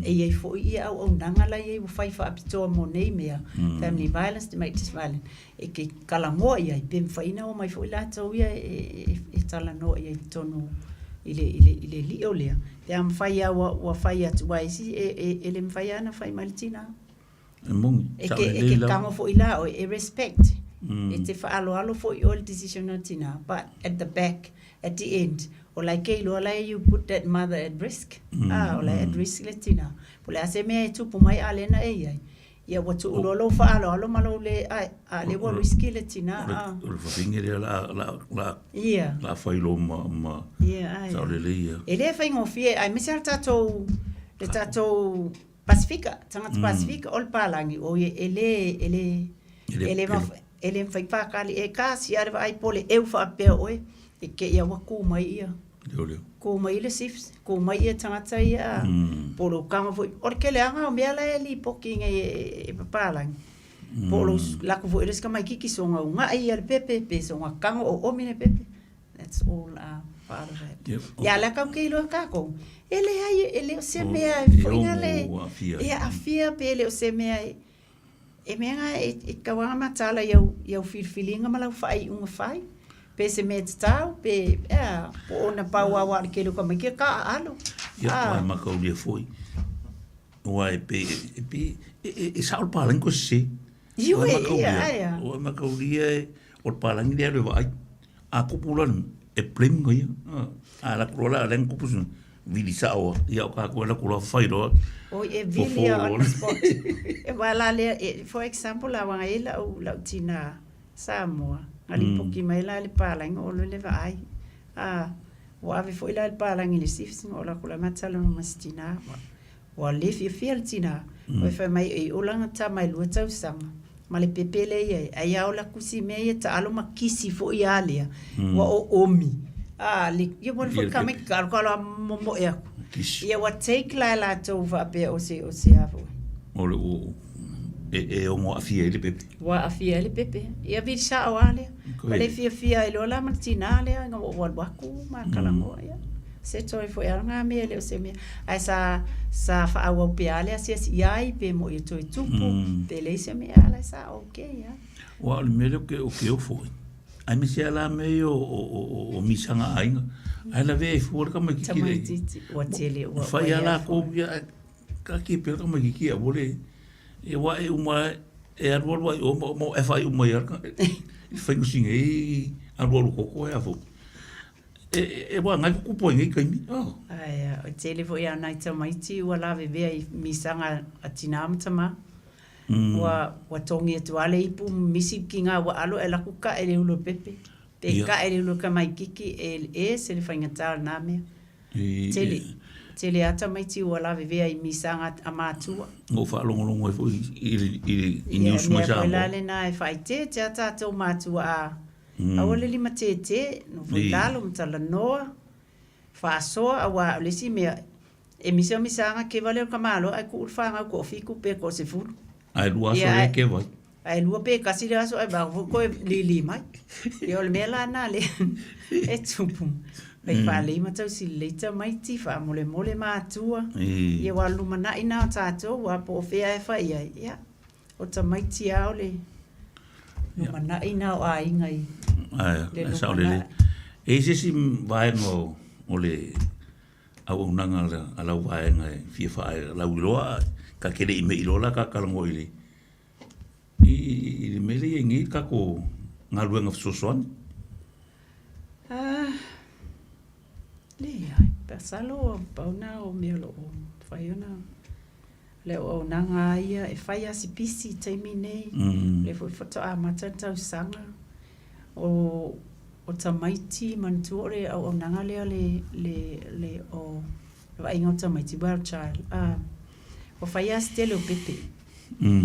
e ia fo ia au nanga la ia fai fa apito mo nei mea family violence domestic violence e ke kalangoa ia pe faina o mai fo la tau ia e Talanoa ia tono ile li olea te am fai wa fai atu wai si ele mfai ana fai maltina e ke kamo fo ila o e respect e te fa alo fo all decision tina but at the back at the end o like lo la you put that mother at risk o la at risk letina po la se me tu po mai alena e ia watu lo fa alo malo le le wo risk letina o fa fingere la fa lo ma sa le ia ele fa ngofie ai me certa to le tato Pacifica tanga Pacifica ol palangi o ele fa fa kali e kasi arva ai pole eu fa pe oi e ke ia waku mai ia ko mai le sifs ko mai ia tangata ia polo kama foi or ke le anga o mea la eli poking e papalang polo la ko foi res kama kiki songa unga ia le pepe songa kanga o mine pepe that's all part of it ya la ka ke lo ka ko ele se mea foi ngale e afia pele o se mea e mea e kawanga matala eu filfilinga malau fai unga fai pe se met tau pe ona paua wa ke lo ka ka alo ia mai ma ka uli foi Ua e sa o palang ko se. Iu ia. O makaulia o palang dia le vai. A kupulan e plem ko ia. A la kurola len kupusun. Vili sa o ia o ka ko la kula fai do. O e vili on the spot. E wala le for example la wanga ila o la tina Samoa. Ali poki mai la le palang o le vai. Wa ave foi la le palang le sifsing o la kula matalo no mastina. Wa le fi al tina. O fa mai e o langa ta mai lu tau sanga. Ma le pepele ia ai au la kusi me ia ta alo makisi fo ia le. Wa o omi. Le yo mo fo kame kar ko la mo e. Ia wa take la to va pe o se avo. O le o e o mo afia le pepe. Wa afia le pepe. Ia vi sa o ale. Le fia e lo la martina le nga wa ku ma kala mo ia. Se toi foi nga me le se me. Ai sa fa au pe ale se ai pe mo i toi tupu. Pe le se me ala sa okay ya. Wa le me ke o foi. Ai me se ala me o misanga ainga. Ai la ve for ka makiki. Tamaiti o tele o. Fa ya la ko ya ka ki pe ka makiki a bole. E wa e uma e a rua o mo e fai uma ia ka. E fai no singa e a rua ko ko e fo. E wa ngai ku po ngai kai mi. Ai o tele fo ia nai tamaiti o la ve ve misanga atinam tama. Wa tongi tu ale ipu misi kinga wa alo e la kuka e le ulo pepe. Te ka e le ulo ka mai kiki e se le fainga tal na me. Tele ata mai ti wa la ve ai misanga amatua. Ngo fa longo fo i news mo sa. La le na e fai te ata to matua. Awale lima te no fundalo Talanoa. Faasoa wa le si me e misanga ke vale ka malo ai ku fanga ko fiku pe ko se fulu. Ai lua so e ke vai. Ai lua pe kasi le aso ai ba ko li mai. Yo le mela na le e tupu. Pe fa le ma tau si le ta mai ti fa mole ma tua. Ye wa lu mana ina ta to wa po fe ai fa ia. O ta mai ti au le. Lu mana ina o ai ngai. Ai sa le. E se si vai no ole au nanga ala vai ngai fi fa la uloa. Ka kere i me ilola ka kalango ili. I mele i ngi ka ko ngā ruenga fsosoan? Le ai, pasalo pauna o meolo o whaiona. Le o nanga ia e whai asi pisi taimi nei. Le fwy whato a matantau sanga. O tamaiti mantuore au nanga lea le o wainga o tamaiti wild child. O whaia stele o pepe.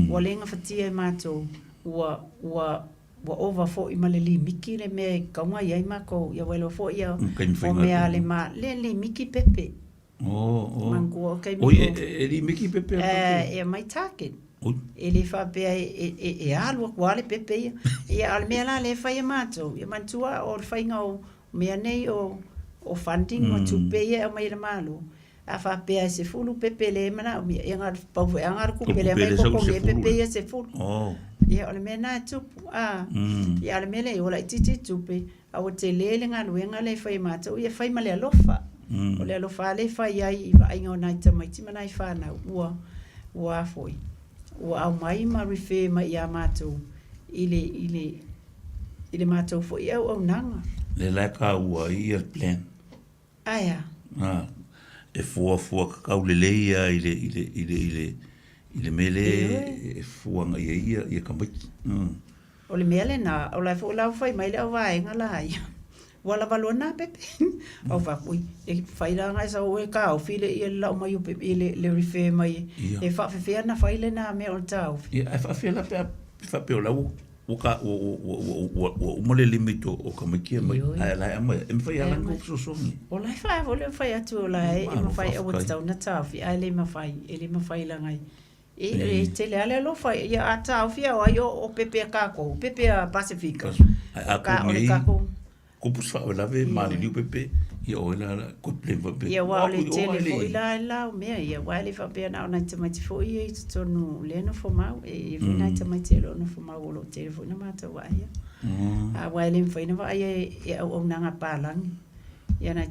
Wa lenga whatia e mātou. Wa ova fo i maleli miki le me kaunga iai mako. Ia welo fo ia o mea le ma. Le miki pepe. Mangua kai miko. E li miki pepe? E mai target. E le whapea e alua kua le pepe ia. Ia al mea la le whaia mātou. Ia mantua o le whainga o mea nei o funding o tupe ia o mai le malo. A fa pe se fulu pepe le mana o ia ngar pau e ngar ku pele mai ko me pepe se fulu ia ole mena tu ia ole mele ola titi tupe a o te lele ngar wenga le fai mata o ia fai male lofa o le lofa le fai ai va inga na mai ti mana fa na ua foi o au mai ma refer mai ia mato ile mato foi o nanga le la ka ua ia plan aya e fua kakau le leia ile mele e fua nga ia kamaki. O le mele na, o la fua lau fai mai le au vaenga la ia. Wala valua na pepe. Au vakui, e fai la ngai sa ue ka au file ia lau mai o pepe le refer mai. E whawhewhea na fai le na mea o tau. E whawhewhea la whapeo lau o mole limito o kamakia mai ai lai ama e fai ala ko sosongi o lai fai o le fai atu o lai e fai o tau na tafi ai le mafai la ngai e te le ale lo fai ia ata fi o ai o pepe ka ko pepe Pacifica ka o le ka ko pusa o la ve mali li pepe ia o la ko ple pepe ia wa le tele fo la me ia wa le fa pe na na te mai fo ia to no le no fo mau e na te mai te lo no fo mau lo telefone ma te wa ia a wa le fo ina va ia o na nga palang ia na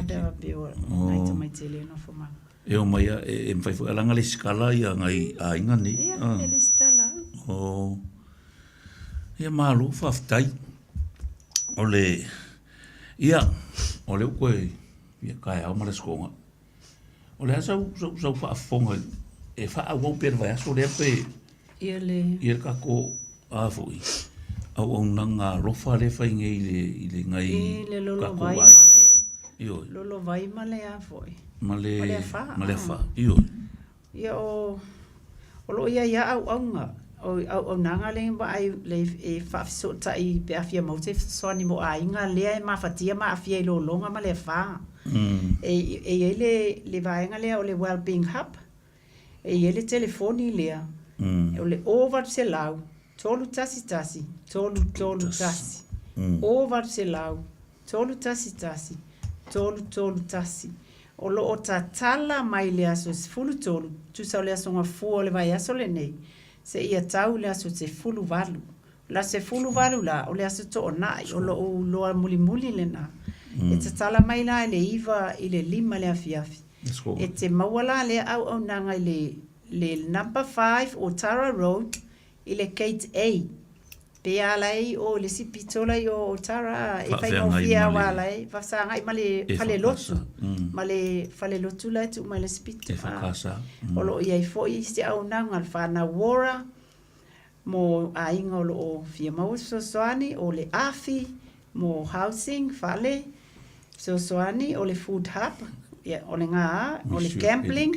te pe o na te mai te le no fo mau E o mai e mwhai whakalanga le skala ia ngai a inga ni. Ia, e le stala. O, ia malu whaftai. O le, ia, o le koe, ia kai au mara skonga. O le asau whaafonga, e whaawau pera vai aso le ape, Ia le... ia kako awoi. Au nanga rofa le whainga i le ngai I le lolo vai ma le... Ioi. Lolo vai ma le a foi. Ma le wha. Ma le wha. Ioi. Ia o lo ia au nga. O nanga le ba ai le e fa so ta I pe afia mo te so ni mo ai nga le e ma fatia ma afia I lo longa ma le fa. E le vai nga le o le well-being hub. E le telefoni le. O le over se lau. Tolu tasi. Tolu tasi. Over se lau. Tolu tasi. Tolu tasi. O lo o ta tala mai le aso se fulu tolu. Tu sa le aso nga fu o le vai aso le nei. Se ia tau le aso se fulu valu. La se fulu valu la o le aso to o nai. O lo a muli le na. E ta tala mai la le iwa I le lima le afiafi. E te mawala le au nanga le number 5 o Tara Road I le Gate A. Pe alai o le sipitola o Tara e fai mo fia wala e fa sanga I male lotu. Male fale lotu la tu male sipito. E fa casa. O lo ia fo I se au nanga al fana wora mo ainga o lo fia mau soani o le afi mo housing fale soani o le food hub o le nga o le gambling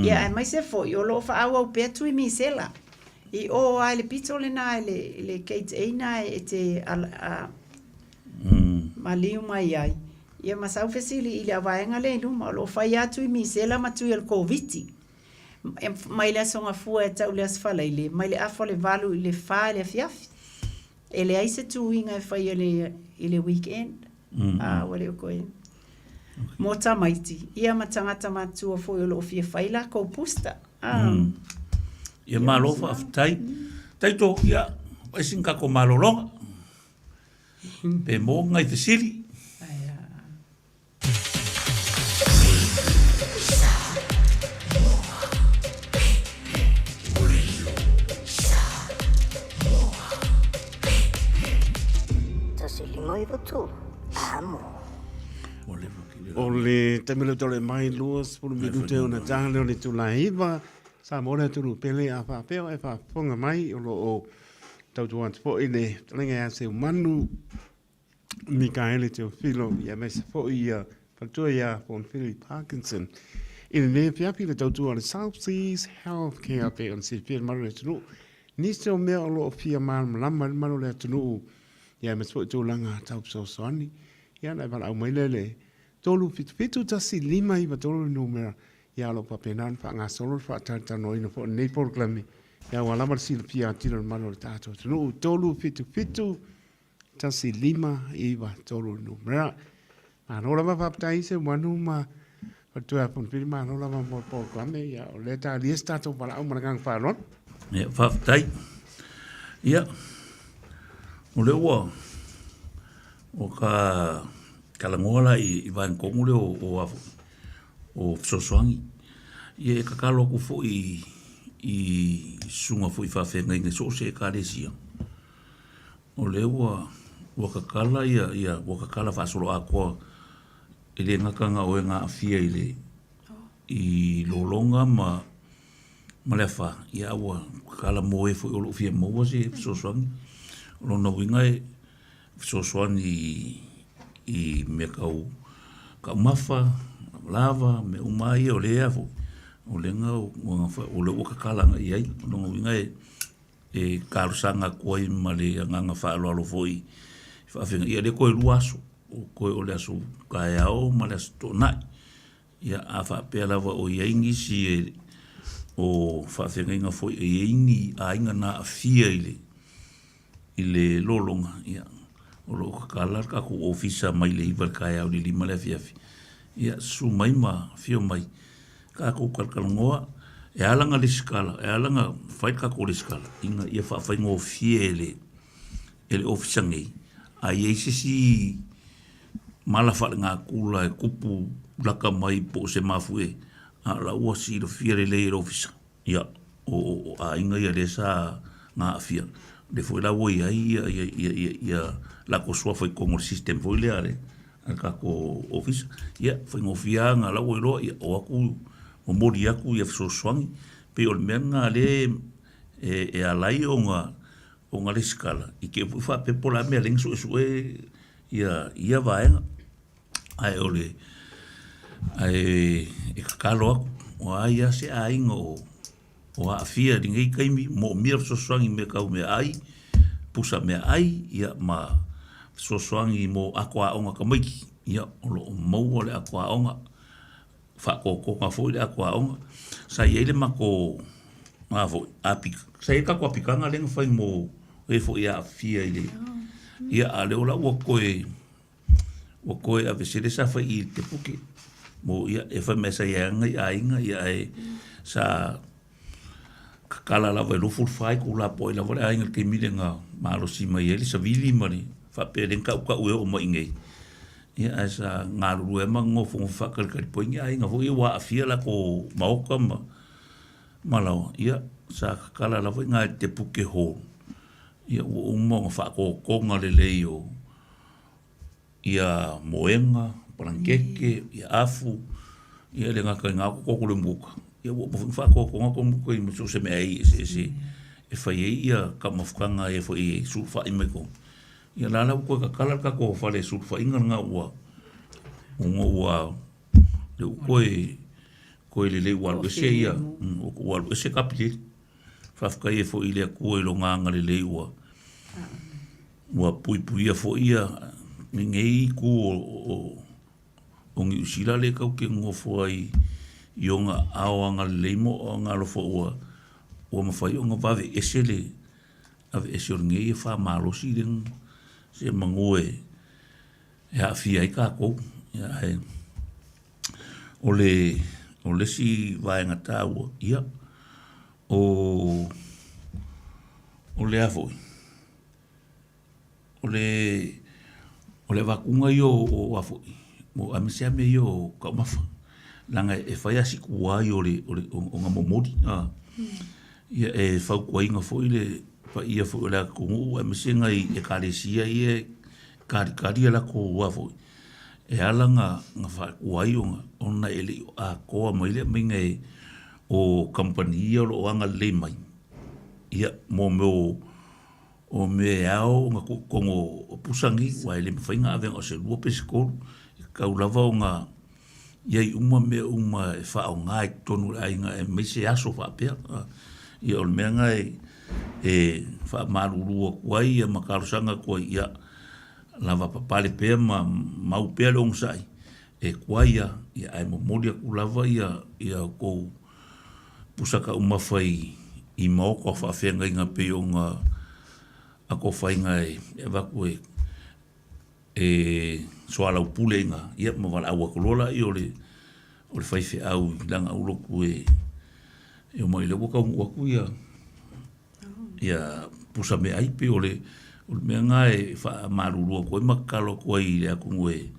ia mai se fo o lo fa au pe tu mi sela I o ai le pito le na le Kate Aina e te maliu mai ai ia masau fesili I le avaenga le numa lo fa ia tu mi sela ma tu el covid mai le songa fua e tau le asfala ile mai le afo le valu le fa le fiafi e le aise tu inga e fa ile weekend wale o koe mo tamaiti ia matangata matua fo yo lo fia faila ko pusta ia malo fa aftai taito ia ai sinka ko malolonga pe mo ngai te sili O le tamile tole mai luas pulu minute ona tanga leo ni tula hiva sa mora tulu pele a fa peo e fa fonga mai o lo o tau tuan po ile talenga ya se manu Mikaele te filo ya mes fo ia Patoya von Philip Parkinson in le fiapi le tau tuan South Seas Healthcare pe on se fil maru le tulu ni se o me o lo fia man lama maru le tulu ya mes fo tulanga tau so soani ya na va au mai le tolu fitu tasi lima I tolu numera ya lo papenan fa nga solo fa tata no ino fo nei por klami ya wala mar sil pia tiro malo tato no tolu fitu tasi lima I tolu numera anola va paptai se manu ma tu a pon firma anola va por klami ya leta lista to para un margang fa ron ya paptai ya ulewa o ka Talanoa I vai kongule o sosoangi ia ka kalo ku fo I sunga fo I fa fenga ngai so se ka lesia o lewa wa ka kala ia wa ka kala fa solo akwa ile ngaka nga o nga afia ile I lolonga ma lefa ia wa kala moe fo o fia mo se sosoangi lo no winga sosoangi I me kau mafa lava me umai o lea fo o lenga o le waka kalanga I ai no winga e karusanga koi male nganga fa alo foi fa finga ia le koi luaso o koi o le aso kai ao male sto nai ia afa pe lava o ia ingisi o fa finga inga foi e ingi a inga na afia ile lolonga ia o lo kalar ka ko ofisa mai le ivar kai au le lima le fiafi ia su mai ma fio mai ka ko kalkalngoa e alanga le skala e alanga fai ka ko le skala inga ia fa fai ngo fiele ele ofisa ngai a iesisi mala whale ngā kula e kupu laka mai po se mafue a la ua si lo fiare le ofisa ia o a inga ia le sa ngā fia le foi la woi ai ia la ko soa foi como system foi le are ka ko ofisa ia foi ngofia nga la woi lo ia o aku o mori aku ia so swangi pe o menga le e alai o nga le skala i ke fa pe pola me leng so ia vaenga ai ole ai e kakalo o ai a se ainga o a fia ringai kaimi mo mia so swangi me kau me ai pusa me ai ia ma so swangi mo aqua onga kamiki ia o lo mo le aqua onga fa ko ka foi le aqua onga sa ele mako ma foi apik sa ka ko apikanga lenga fai mo e foi a fia ile ia ale ola o koe a vesele sa fai i te puke mo ia e fa mesa ia ngai ainga ia e sa kakala la vai lofur fai ko la poi la vai ainga ke milenga malo si mai ele sa vili mari fa pelen ka o mai ngai ia asa ngaru e mango fu fa kal kal poi ngai nga fu wa afia la ko maoka malo ia sa kakala la vai ngai te puke ho ia o mo fa ko nga le leio ia moenga parankeke ia afu ia le ngaka ngako ko le muka ia wo fa ko ngako ko i mo se me ai e fa ia ka mafkanga e fo i su fa i me ko ia la ko ka kala ka ko fa le su fa inga nga wa le ko le wa se ia wa se kapile fa ka e fo i le ko lo nga le le wa pui fo ia ngei ku o ngi usila le kau ke ngofo ai yonga awanga leimo o nga lo fo o ma fai o nga vave esele ave esor ngei fa malo si den se mangoe ya fi ai ka ko ya he ole si vai nga taua ia o le avoi ole vakunga yo o afo mo amisia me yo ka mafa langa e fai asi kua yo le o nga momodi ia e fau kua inga fo ile pa ia fo la ko amisia ngai e kalesia ia kari la ko afo e alanga nga fa kua yo nga ona ele a ko mai le minga o company o anga le mai ia mo o me ao nga kongo pusangi wa ele mfainga ave o se lua pesiko ka ulava nga ye uma e fa o nga tonu ai nga e me se aso fa pe ia o me nga e fa maruru ko ai ma karusanga ko ia lava papale pe mau pe long sai e kwaia ia ai mo modia kulava ia ko pusaka uma fai i mo ko fa fenga nga pe nga ako fainga e vaku e soala upule nga ia ma wala awa kolola i ole fai fe au langa uloku e mai le waka waku ia pusa me ai pe ole me nga e fa maruru ko makalo ko i le aku e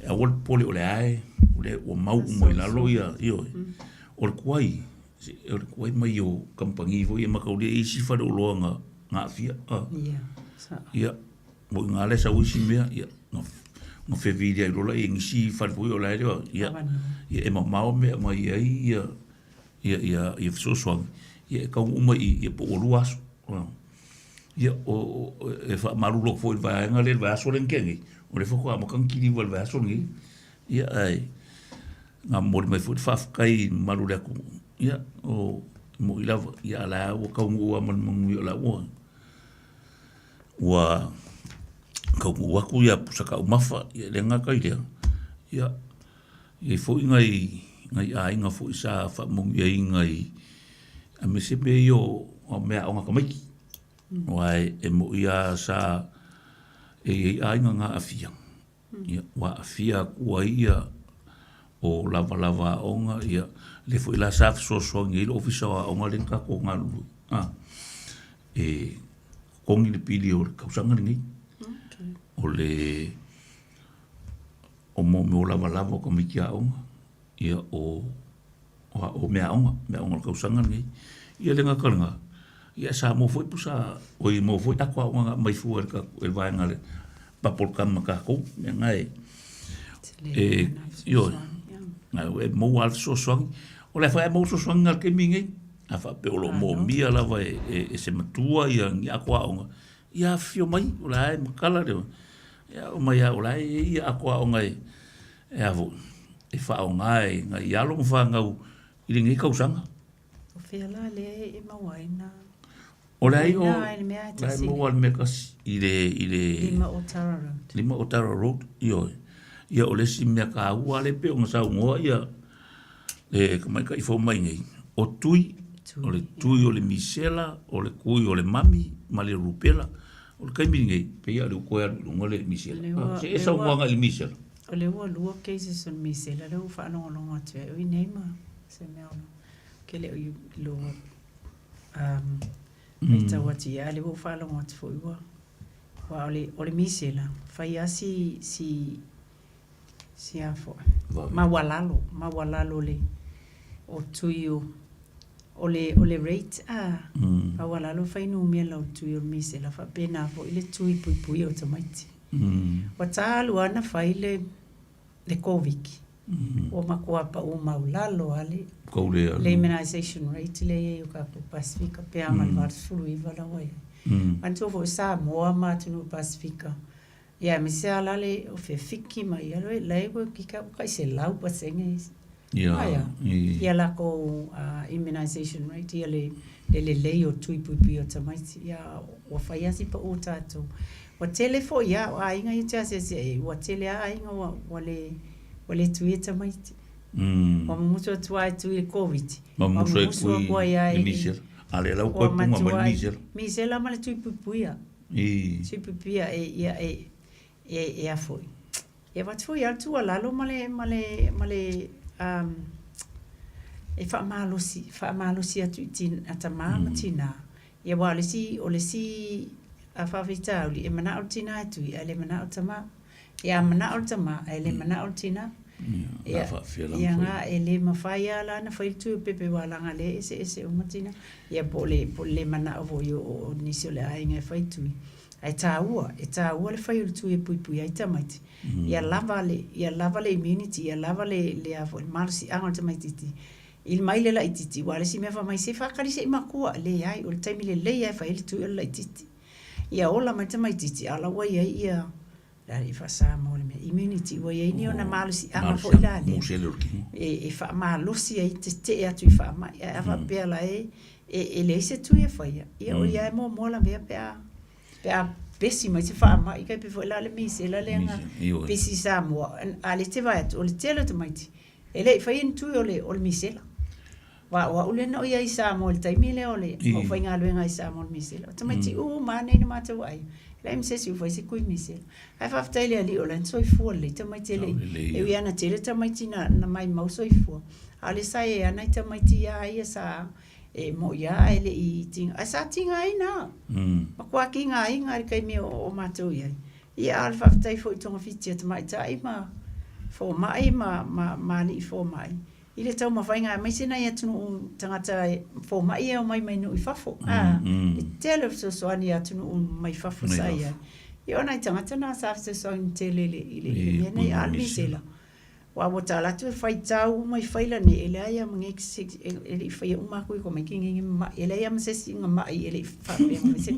awol pole ole ai ole o mau mo la loia io ole kwai mai yo kampangi vo e makaule i si fa do longa nga fia ia mo ngale sa usi mea ia no FEB dia rola i ngisi fa vo ola ia e mau me mai ia so ia ka uma i po ruas ia o e fa marulo fo va ngale va so len kengi o le fo ko mo kan kili vol va so ngi ia ai nga mo mai fo fa kai marule ku ia o mo ila ia la o ka mo mo la wa ka waku ia pusaka umafa ia lenga kai dia ia fo ngai ai nga fo isa fa mong ia ngai a me se be yo o me o nga kamiki wai e mo ia sa ai nga afia ia wa afia ku ia o lava onga ia le fo ila sa so ngi lo ofisa o nga lenka ko nga lu kongi le pili o kausanga ni o o mo me o lava ko mi kia onga ia o mea onga kausanga ngai ia lenga kalanga ia sa mo foi pusa o i mo foi takwa onga mai fu el vai ngale papol kama ka ko me ngai yo na e mo al so swang o le fa mo so swang ngal ke mingi a fa pe o lo mo mia lava e se matua ia ngia kwa onga ia fio mai o la e makala de ia o mai o la ia kwa onga e avo e fa onga e ngai ia lo fa ngau i ngi kausanga o fela le e mawaina o lai o lai mo al mekas i le lima Otara Road ia o le si mea ka ua le pe o ngasa ungoa ia le kamai ka ifo mai ngai o tui o le tui o le misela o le kui o le mami ma le rupela o le kaimi ngai pe ia le ukoe alu ngole misela se esa uanga le misela o le ua lua cases on misela le ufa anonga tue o i neima se mea ono ke le lo e tawati ia le ufa anonga tue ua wa o le misela fai asi si afo ma walalo le o tuio o le rate ma walalo fai no me la o tuio mise la fa pena fo ile tui pui o tamaiti wa talu ana fai le covid o makua pa o maulalo ale le immunization rate le o ka Pacifica pe amal var flu ivala wa anto fo Samoa ma tunu Pacifica ia me se ala le o fe fiki mai alo le ko kika ka se lau pa senge ia la ko immunization right ia le o tui pui o tamaiti ia o fai asi pa o tato o telefo ia a inga i se o tele a inga o le tui tamaiti o muso tua tui covid o muso ko ia e misel ale la ko punga mai misel la male tui pui ia tui pui ia e a foi e va foi al tu lalo male e fa malosi atu tin atama matina e wa le si a fa vita e mana altina tu ele mana altama e a mana altama ele mana altina e nga ele mafaya la na foi tu pepe wala ngale ese o matina e le mana vo yo o nisole ainga foi tu ai taua le fai tu e pui ai tamati ia lava le immunity ia lava le avo marsi angal tamati il mai le la ititi wale si me fa mai se fa kali se makua le ai o taimi le ai fai tu le ititi ia ola mai tamati ala wa ia la fa sa mo le immunity wa ia ni ona marsi angal fo ila e fa malosi ai te atu fa mai ava pela e le se tu e fai ia o ia mo la vea pe pesi mai se fa mai kai pe foi la le mise la lenga pesi Samoa ale te vai o le tele te mai ele fai in tu o le misela wa o le no ia i Samoa le taimi le ole o fai nga luenga i Samoa le misela te mai o mane ni mata wai le mise si fai se kui misela ai fa tele ali o le Soifua le te mai tele e ia na tele te mai tina na mai mau Soifua ale sai ana te mai tia ia sa e mo ia ele i ting a sa tinga ina ma kwa kinga inga kai me o mato ia ia alfa tai foi tonga fitia te mai tai ma fo mai ma ni fo mai ile tau ma fainga mai sina ia tunu tangata fo mai e mai no i fafo tele so ani atunu mai fafo sai ia ona tangata na sa so telele ile ne almisela wa botala tu fai tau mai faila ni ele ai am ngek ele fai uma ko mai kingi ma ele am se singa mai ele fa me se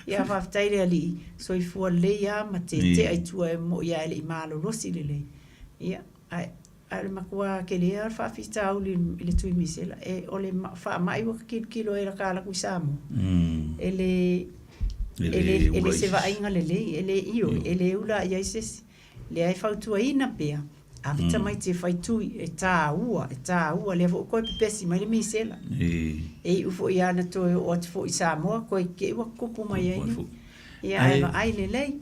ia va taile ali Soifua le ia ma te ai tu mo ia ele malo rosi le ia ai al makua ke le fa fitau le tu misela e ole fa mai wa kilo era kala ku samu ele se va inga le ele ula ia se le ai fa tu ina pea avita mai te fai tui e tā ua le fo koe pepesi mai le misela e ufo ia na toi o atu fo i Samoa koe ke ua kupu mai aini ia eva ai le lei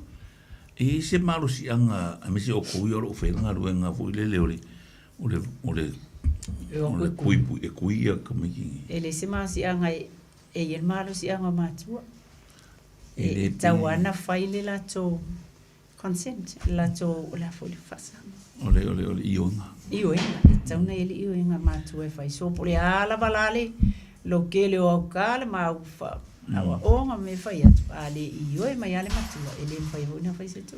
e se malo si anga a mesi o kui oro whainga ruenga fo i le ole kui ia kamiki e le se malo si anga e il malo si anga matua e tawana fai le la tō consent la to la fo le fasa ole ionga tauna ele ionga matu e fai so pole ala balale lo que le o kale ma ufa awa onga me fai atu ale io e mai ale matu ele fai ho fai se tu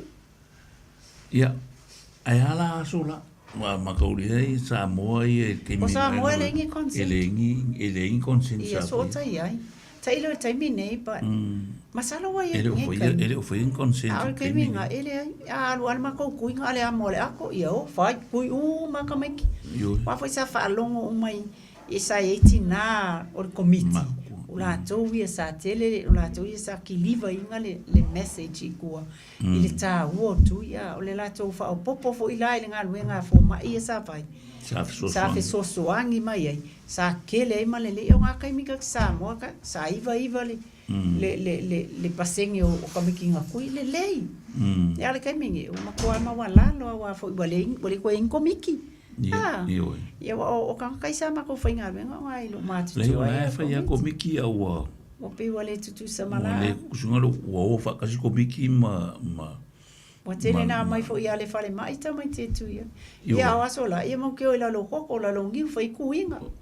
ia ai ala sola ma kauri Samoa e ke mi Samoa ele ngi consent ele ngi consent ia so tai ai tailo tai mi nei pa masala wa ele foi in consent ke mi nga ele alu al ma ko kuinga ale amole ako ia o fai kui ma ka mai wa foi sa fa longo mai isa etina o committee ula towi sa tele ula towi sa kiliva inga le message ku ile ta wo tu ya ole la to fa o popo fo ila ile nga luenga fo ma isa pai sa fe so soangi mai ai sa kele ma le o nga kai mi ka sa mo ka sa iva le pasengi o kamikinga ku ile lei ya le kai mi o ma ko ma wala lo wa fo bole ko en komiki ia o kai sa ma ko fainga venga ai lo matu le wa fa ya komiki au o pe wale tutu samala le kusunga lo o fa kasi komiki ma wa tele na mai fo ia le fale mai ta mai te tu ia wa sola ia mo ke o la lo ko la lo ngi foi kuinga lo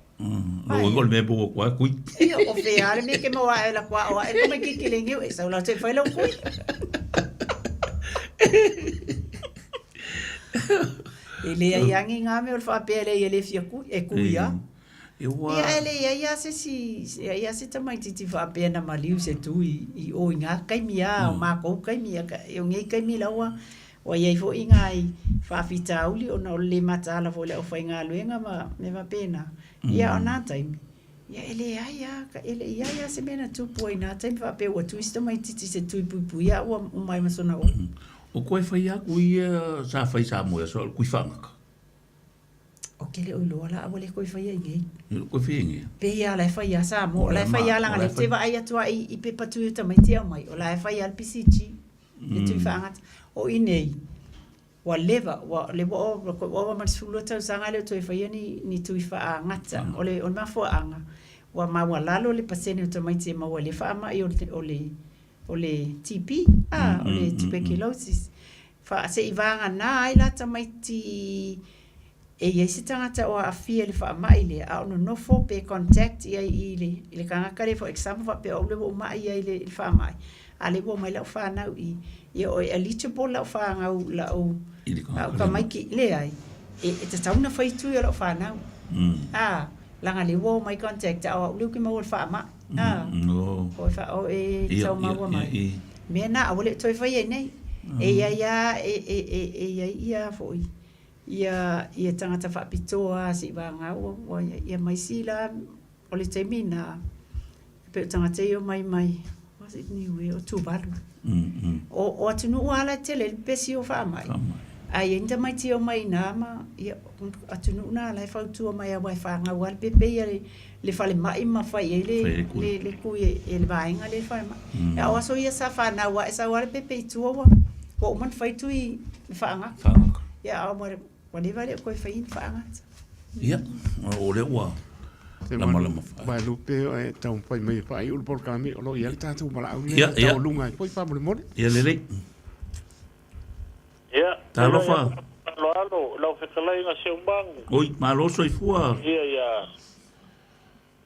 ngol me bo kwa kui ia o fe ale me ke mo wa la kwa o e como que le ngi sa la te foi lo kui ele yangi ngame o fa pele ele fiaku e kuia ia ele ia se tamai titi fa pena maliu se tu i o inga kai mia o ma ko kai mia eu ngai kai mi lawa o ia fo inga i fa fitauli o no le mata la fo le o fa inga luenga ma me va pena ia ona time ia ele ia se mena tu poina time fa pe o twist mai titi se tu pu ia o mai masona o koe fai aku ia sa fai Samoa so kui fanga o ke le o lola o le koe fai ngai koe fai ngai pe ia la fai Samoa la fai la ngale te va ai atua i pe patu ta mai te mai o la fai al PCG le tu fanga o inei wa leva wa le o ma sulo ta sanga le tu fai ni tu fa ngata o le ma fo anga wa ma wa lalo le pasene ta mai te ma wa le fa ma o le TB o le tuberculosis fa se ivanga na ila tamaiti e yesi tangata o afia le fa mai le a no fo pe contact ia ile kanga kare for example fa pe o le mai ia ile fa mai ale bo mai la fa na i o eligible la fa nga la o ka mai ki le ai e te tauna fa tu ia la fa na langa le wo mai contact o lu ki mo fa ma no ko fa o e tau ma wa mai me na o le toi fa ye nei e ia fo ia tangata fa pitoa si banga o ia mai sila o le temina pe tangata yo mai was it new way o tu balu o atunu ala tele pesi o fa mai ai ainda mai tio mai na ma ia atunu na la fa tu mai a vai fa nga wal pepe ia le fale mai ma fa ele le ku ele vai nga le fa ma ya o so ia sa fa na wa sa wal pepe tu wa ko man fa tu i fa nga ya o mo wali vale ko fa in fa nga ia o le wa lama ba lupe e tau pai mai pai ul por kami lo ia ta tu mala au le lunga poi fa mo ia le ia talofa lo fe kala nga se umbang oi malo Soifua ia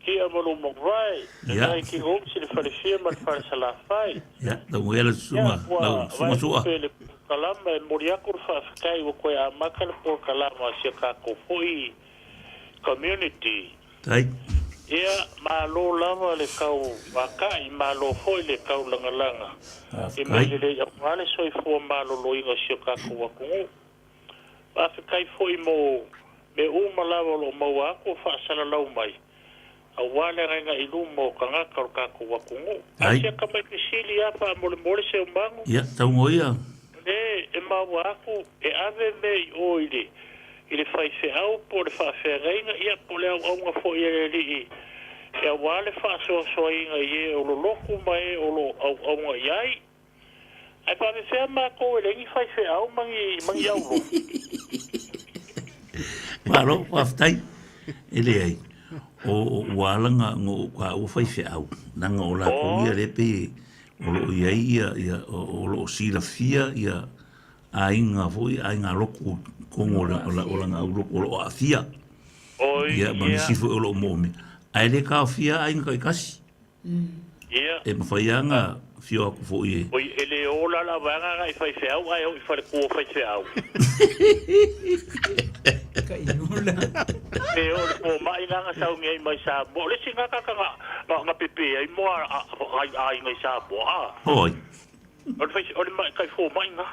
kia mo mo vai ia ki hom se le fale firma fa sala fai ia da moela suma suma kalama e moriaku fa kai o ko a makal por kalama se ka ko foi community tai ia malo lava le kau wakai malo foi le kau langa e me le ya wale Soifua malo loinga se ka ko wa ko fa kai foi mo me uma lava lo mo ako fa sala lau mai a wale renga ilu mo kanga ka ko wa ko ai se ka mai sili apa mo le se umbango ia tau moia e ma waku e ave me oile ile fai fe au por fa fe renga ia por le au nga fo ia li e wale Faasoa inga ye o lo loku mai o lo au nga yai ai pa me fe ma ko le ngi fai fe au mangi au lo malo aftai ele ai o walanga ngo ka o fai fe au nanga o la ko ia le pe o lo ia o lo sila fia ia ainga foi ainga loko kongo o langa o afia ia ma misi foi o lo momi ai le ka afia ainga kai kasi ia e mafaianga fio aku foi oi ele ola la vanga ai fai feu ai o fai ko fai feu kai ola e o po mai nga sa ngai mai sa bo le singa ka nga pepe ai mo ai ngai sa bo ha oi Olha mais cai fo mais não.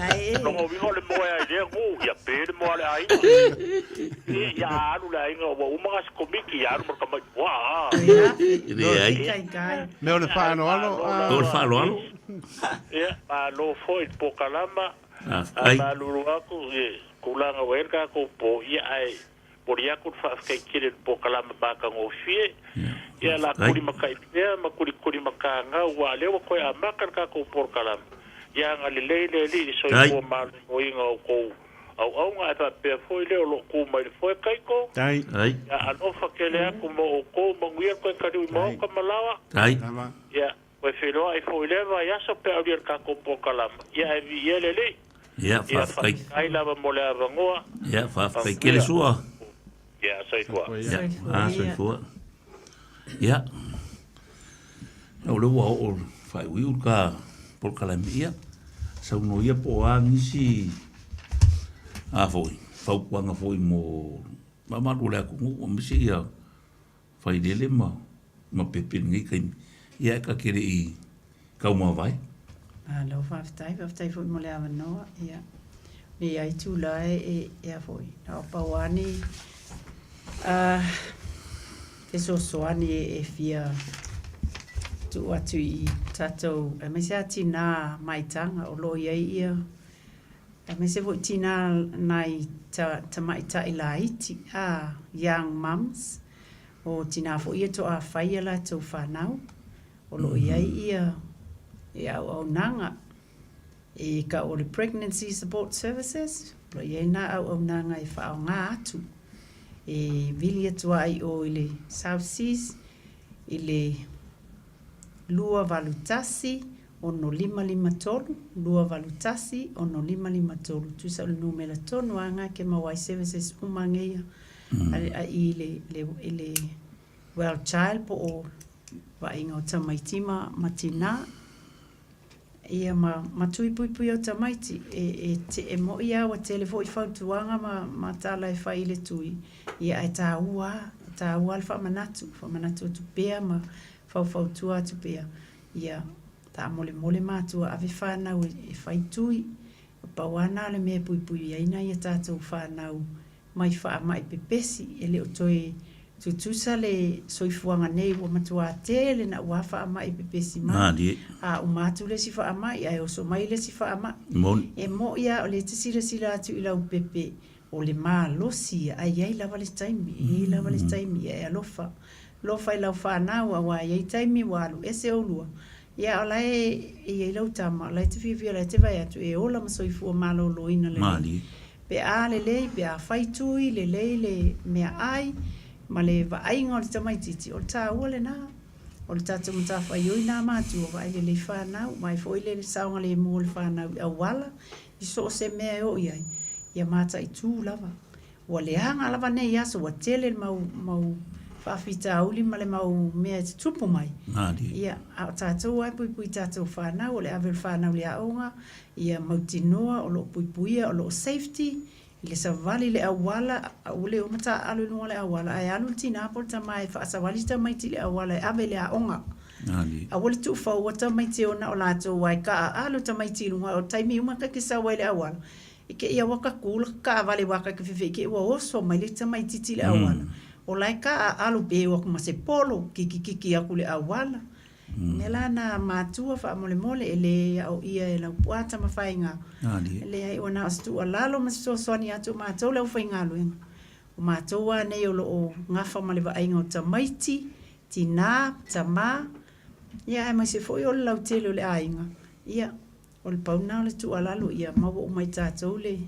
ai Não ouvi olha moa de go ya pede moa ai. E ya lu lai ngo o uma as komiki ya no kama wa. kai kai Me o le whaanoalo. o le whaaloalo Ya a lo foi pokalama. ai A lu aku e kulanga werka ko po ya ai. Por ia ku fa kai kire pokalama ba ka ngo fie. Ya la kuri makai ya makuri makanga wa le ko ya makar ka ko por kalam ya ngali le so ko mal o inga ko au nga ta pe foi le lo ko mai foi kai ko Tai. ya ano fa ke le ko mo ko manguia ko ka ri mo ka malawa ai ya ko felo ai foi le va ya so pe abrir ka ko por kalam ya vi le ia fa kai ai la mo le avangoa ia fa kai kele sua ya Soifua ia Soifua ia o le wa o fai wi ka por kalamia sa no ia po angisi a foi fau kwanga foi mo mama rula ko mo misi ia fai dele ma pepe ngi kai ia ka kere I ka mo vai lo faftai foi mo le avanoa ia ni ai tu lai e foi na pawani ke so soani e fia tu atu I tatou e me se atina mai tanga o lo ia e me se voi tina nai ta mai ta ilaiti young mums o tina fo ia to a faia la to fanau o lo ia o nanga e ka o le pregnancy support services lo ia na o nanga e fa nga atu e vilia tua ai o ile South Seas ile lua valutasi ono 553 lua valutasi ono 553 tu sa no mela tonu anga ke mawai services umangeia ile well child po o va inga tamaitima matina ia matui pui o tamaiti e mo ia wa telefo I fautuanga ma tala e faile tui ia e taua alfa manatu tu pea ma fautua tu pea ia ta mole matua ave whanau e faitui pawana le me pui aina ia tātou whanau mai pepesi e leo toi tutusa le soifuanga nei wa matua tele na wafa mai pepesi mai umatu le sifa mai ai oso mai le sifa mai e mo ia o le sila atu ila pepe o le losi ai lava le taimi e alofa I lau whanau a wai ai taimi walu ese olua ia ola e lau tama lai te fia lai te vai atu e ola ma soifua malo loina le pe a le pe a faitui le mea ai ma le vaaiga o le tamaititi o le tāua lenā o le tatou matawhaioi nā mātua o vai le whanau mai foi le saonga le mo le whanau I awala I so se mea o iai ia mata I tū lava ua le hanga lava nei aso ua tele mau whawhita auli ma le mau mea te tupu mai ia tātou ai pui tātou whanau o le awe whanau le aonga ia mautinoa o lo puipuia o lo safety le savali le awala o le o mata alu no le awala ai alu tina por tamai fa savali tamai ti le awala ave le aonga a wole tu fa o tamai ti ona o lato wai ka alu tamai ti no o taimi uma ka ke sa wai le awala ike ia waka kula ka vale waka ke fefe ke o oso mai le tamai ti le awala o lai ka alu be o kuma se polo kiki akule awala nela na matua fa mole ele o ia e la puata mafainga ele ai ona astu alalo maso soni atu matou le fainga luenga o matou nei o lo ngafa male va ainga o tamaiti tina tama ia mai se foi o lau tele le ainga ia o le pauna le tu alalo ia mawo o mai tatou le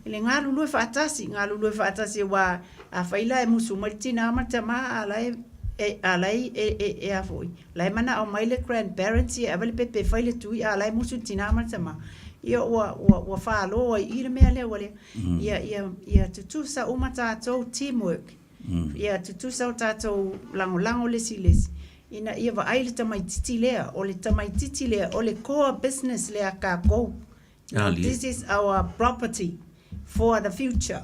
ele ngalu lu fatasi wa a faila e musu martina matama ala alai e afoi lai mana o mai le grandparents e avale pe fai le tui alai musu tina martama ia wa falo i le mea le wale ia tutu sa umata to teamwork ia tutu sa tato lango le silesi ina ia va ai le tamai titi lea o le tamai titi lea o le core business lea ka ko this is our property for the future.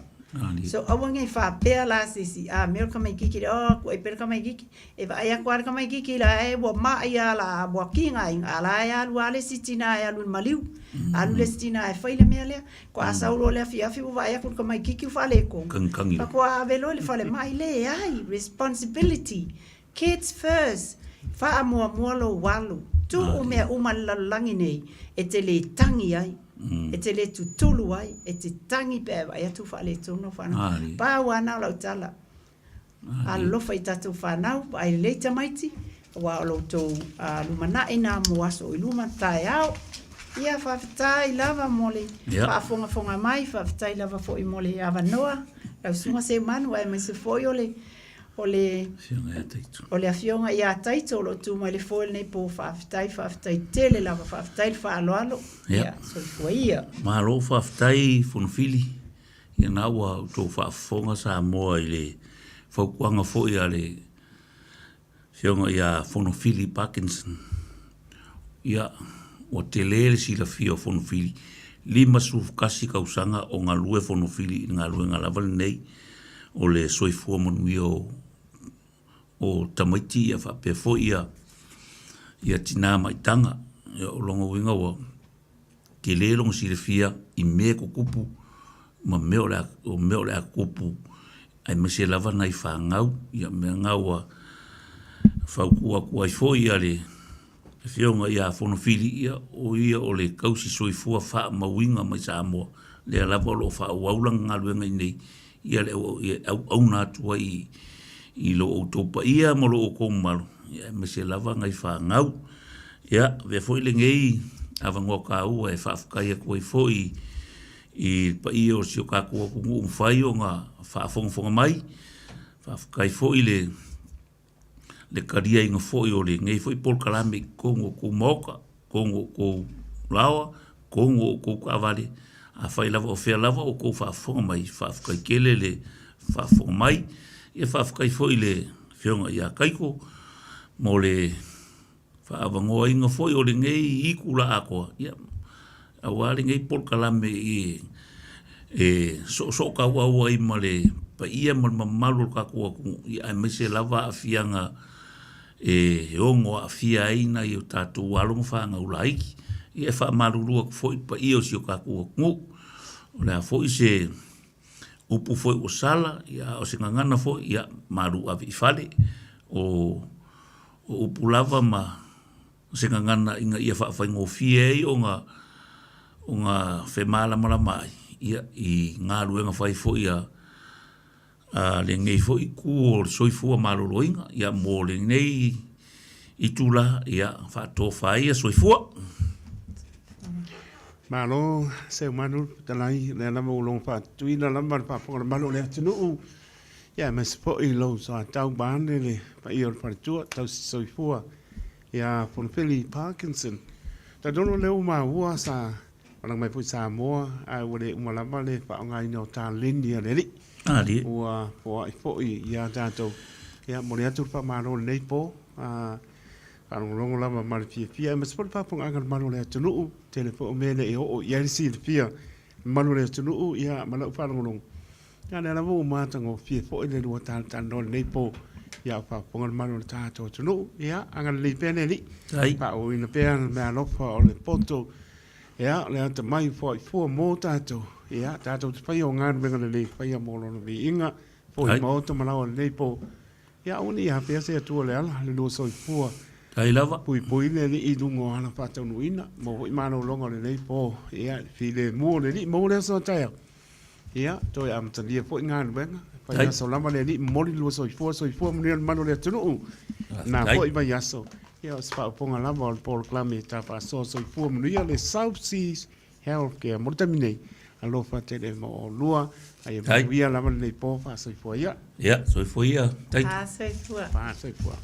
So awangai fa pea la sisi America mai kiki ko e perka mai kiki e va ia kwar ka mai kiki la e wa ma ia la wa kinga in ala ya lu ale sitina ya lu maliu alu le sitina e faile mele ko asaulo le fi va ia ka mai kiki fa le ko pa ko avelo le fa le mai le ai responsibility kids first fa mo lo walu tu o me uma langi nei e te le tangi ai e te le tutulu ai e te tangi peva ia tu fa le tono fa pa wana la tala allo fa tatu fa nau ai le tamaiti wa lo to lumana ina mo aso iluma tai au ia fa tai lava mole fa fonga mai fa tai lava fo i mole ava noa la suma se manu ai me se foi ole afionga ia taito lo tu mai le foil nei po fa tai tele lava fa tai fa alo ia Soifua ia ma lo fa tai fonfili ia na wa to fa fonga Samoa ile fa kuanga fo ia le fionga ia fonfili Parkinson ia o tele si la fio fonfili lima su kasi kausanga o ngalue fonfili ngalue ngalaval nei o le Soifua Manuia o tamaiti ia fa pe fo ia tina mai tanga o longo winga wa ke le long si le fia i me ko kupu ma me o la kupu ai me se lava nai fa ngau ia me ngau fa ku ai fo ia le fionga ia fono fili ia o le kausi Soifua fa ma winga mai Samoa le lava lo fa waulang ngaluenga nei ia le au na tua i lo otopa ia mo lo ko malo ia me se lava ngai fa ngau ia ve foi le ngei avango ka u e fa kai ko foi i pa i o si ka ko ku fai o nga fa fonga mai fa kai foi le karia inga foi o le ngei foi por kalame kongo ku moka kongo ko lawa kongo ko avale a fai lava o fea lava o ko fa fonga mai fa kai kele le fa fonga mai e fa kai foi le fionga ia kaiko mo le fa avango inga foi o le ngei i kula ako ia awale ngei por kalame so ka wa i male pa ia malu ka ko ia me se lava afianga ongo afia ina i tatu along fa nga ulaiki ia fa malu foi pa io si ka ko ngu la foi se upu foi o sala ia o singangana foi ia maru avi fale o upu lava ma singangana inga ia fa ngo fie o nga femala mala mai ia i nga luenga fai foi ia le ngei foi ku Soifua maloloinga ia mo le nei i tula ia fa to fai Soifua malo se manu talai le na mo long fa tuina la mar pa por malo le tunu ya me spo i lo sa tau ban le pa i or par tu tau Soifua ya fon fili Parkinson ta dono le uma wa sa orang mai pu Samoa ai wole uma la le pa ngai no ta lindia le li di wa po i ya ta to ya mo le tu pa malo le po Parang longo lama mal fia mas por pa pong agar malu le tunu telefon mele e o ya si fia malu le tunu ya malu parang long ya na mo ma tango fia fo le do tan no le po ya pa pong malu ta to tunu ya angar le pene li pa o ina pe me lo fo le poto ya le ta mai fo mo ta to ya ta to pa yo ngar me le pa ya mo lo bi inga fo mo to malu le po ya uni ya pe se tu le ala le do Soifua ai lava pui le i dungo ana fata nuina mo i mano longo le nei po ia file mo le ni mo le so tai ia to am tania fo ngan venga pa ia so lama le ni mo li lo Soifua mo le mano le tunu na fo i ba ia so ia spa ponga lava por clame ta Faasoa Soifua mo ia le South Seas Healthcare mo tamine alofa te le mo lua ai Manuia lava nei po fa Soifua ia Soifua ia. Soifua. Faasoa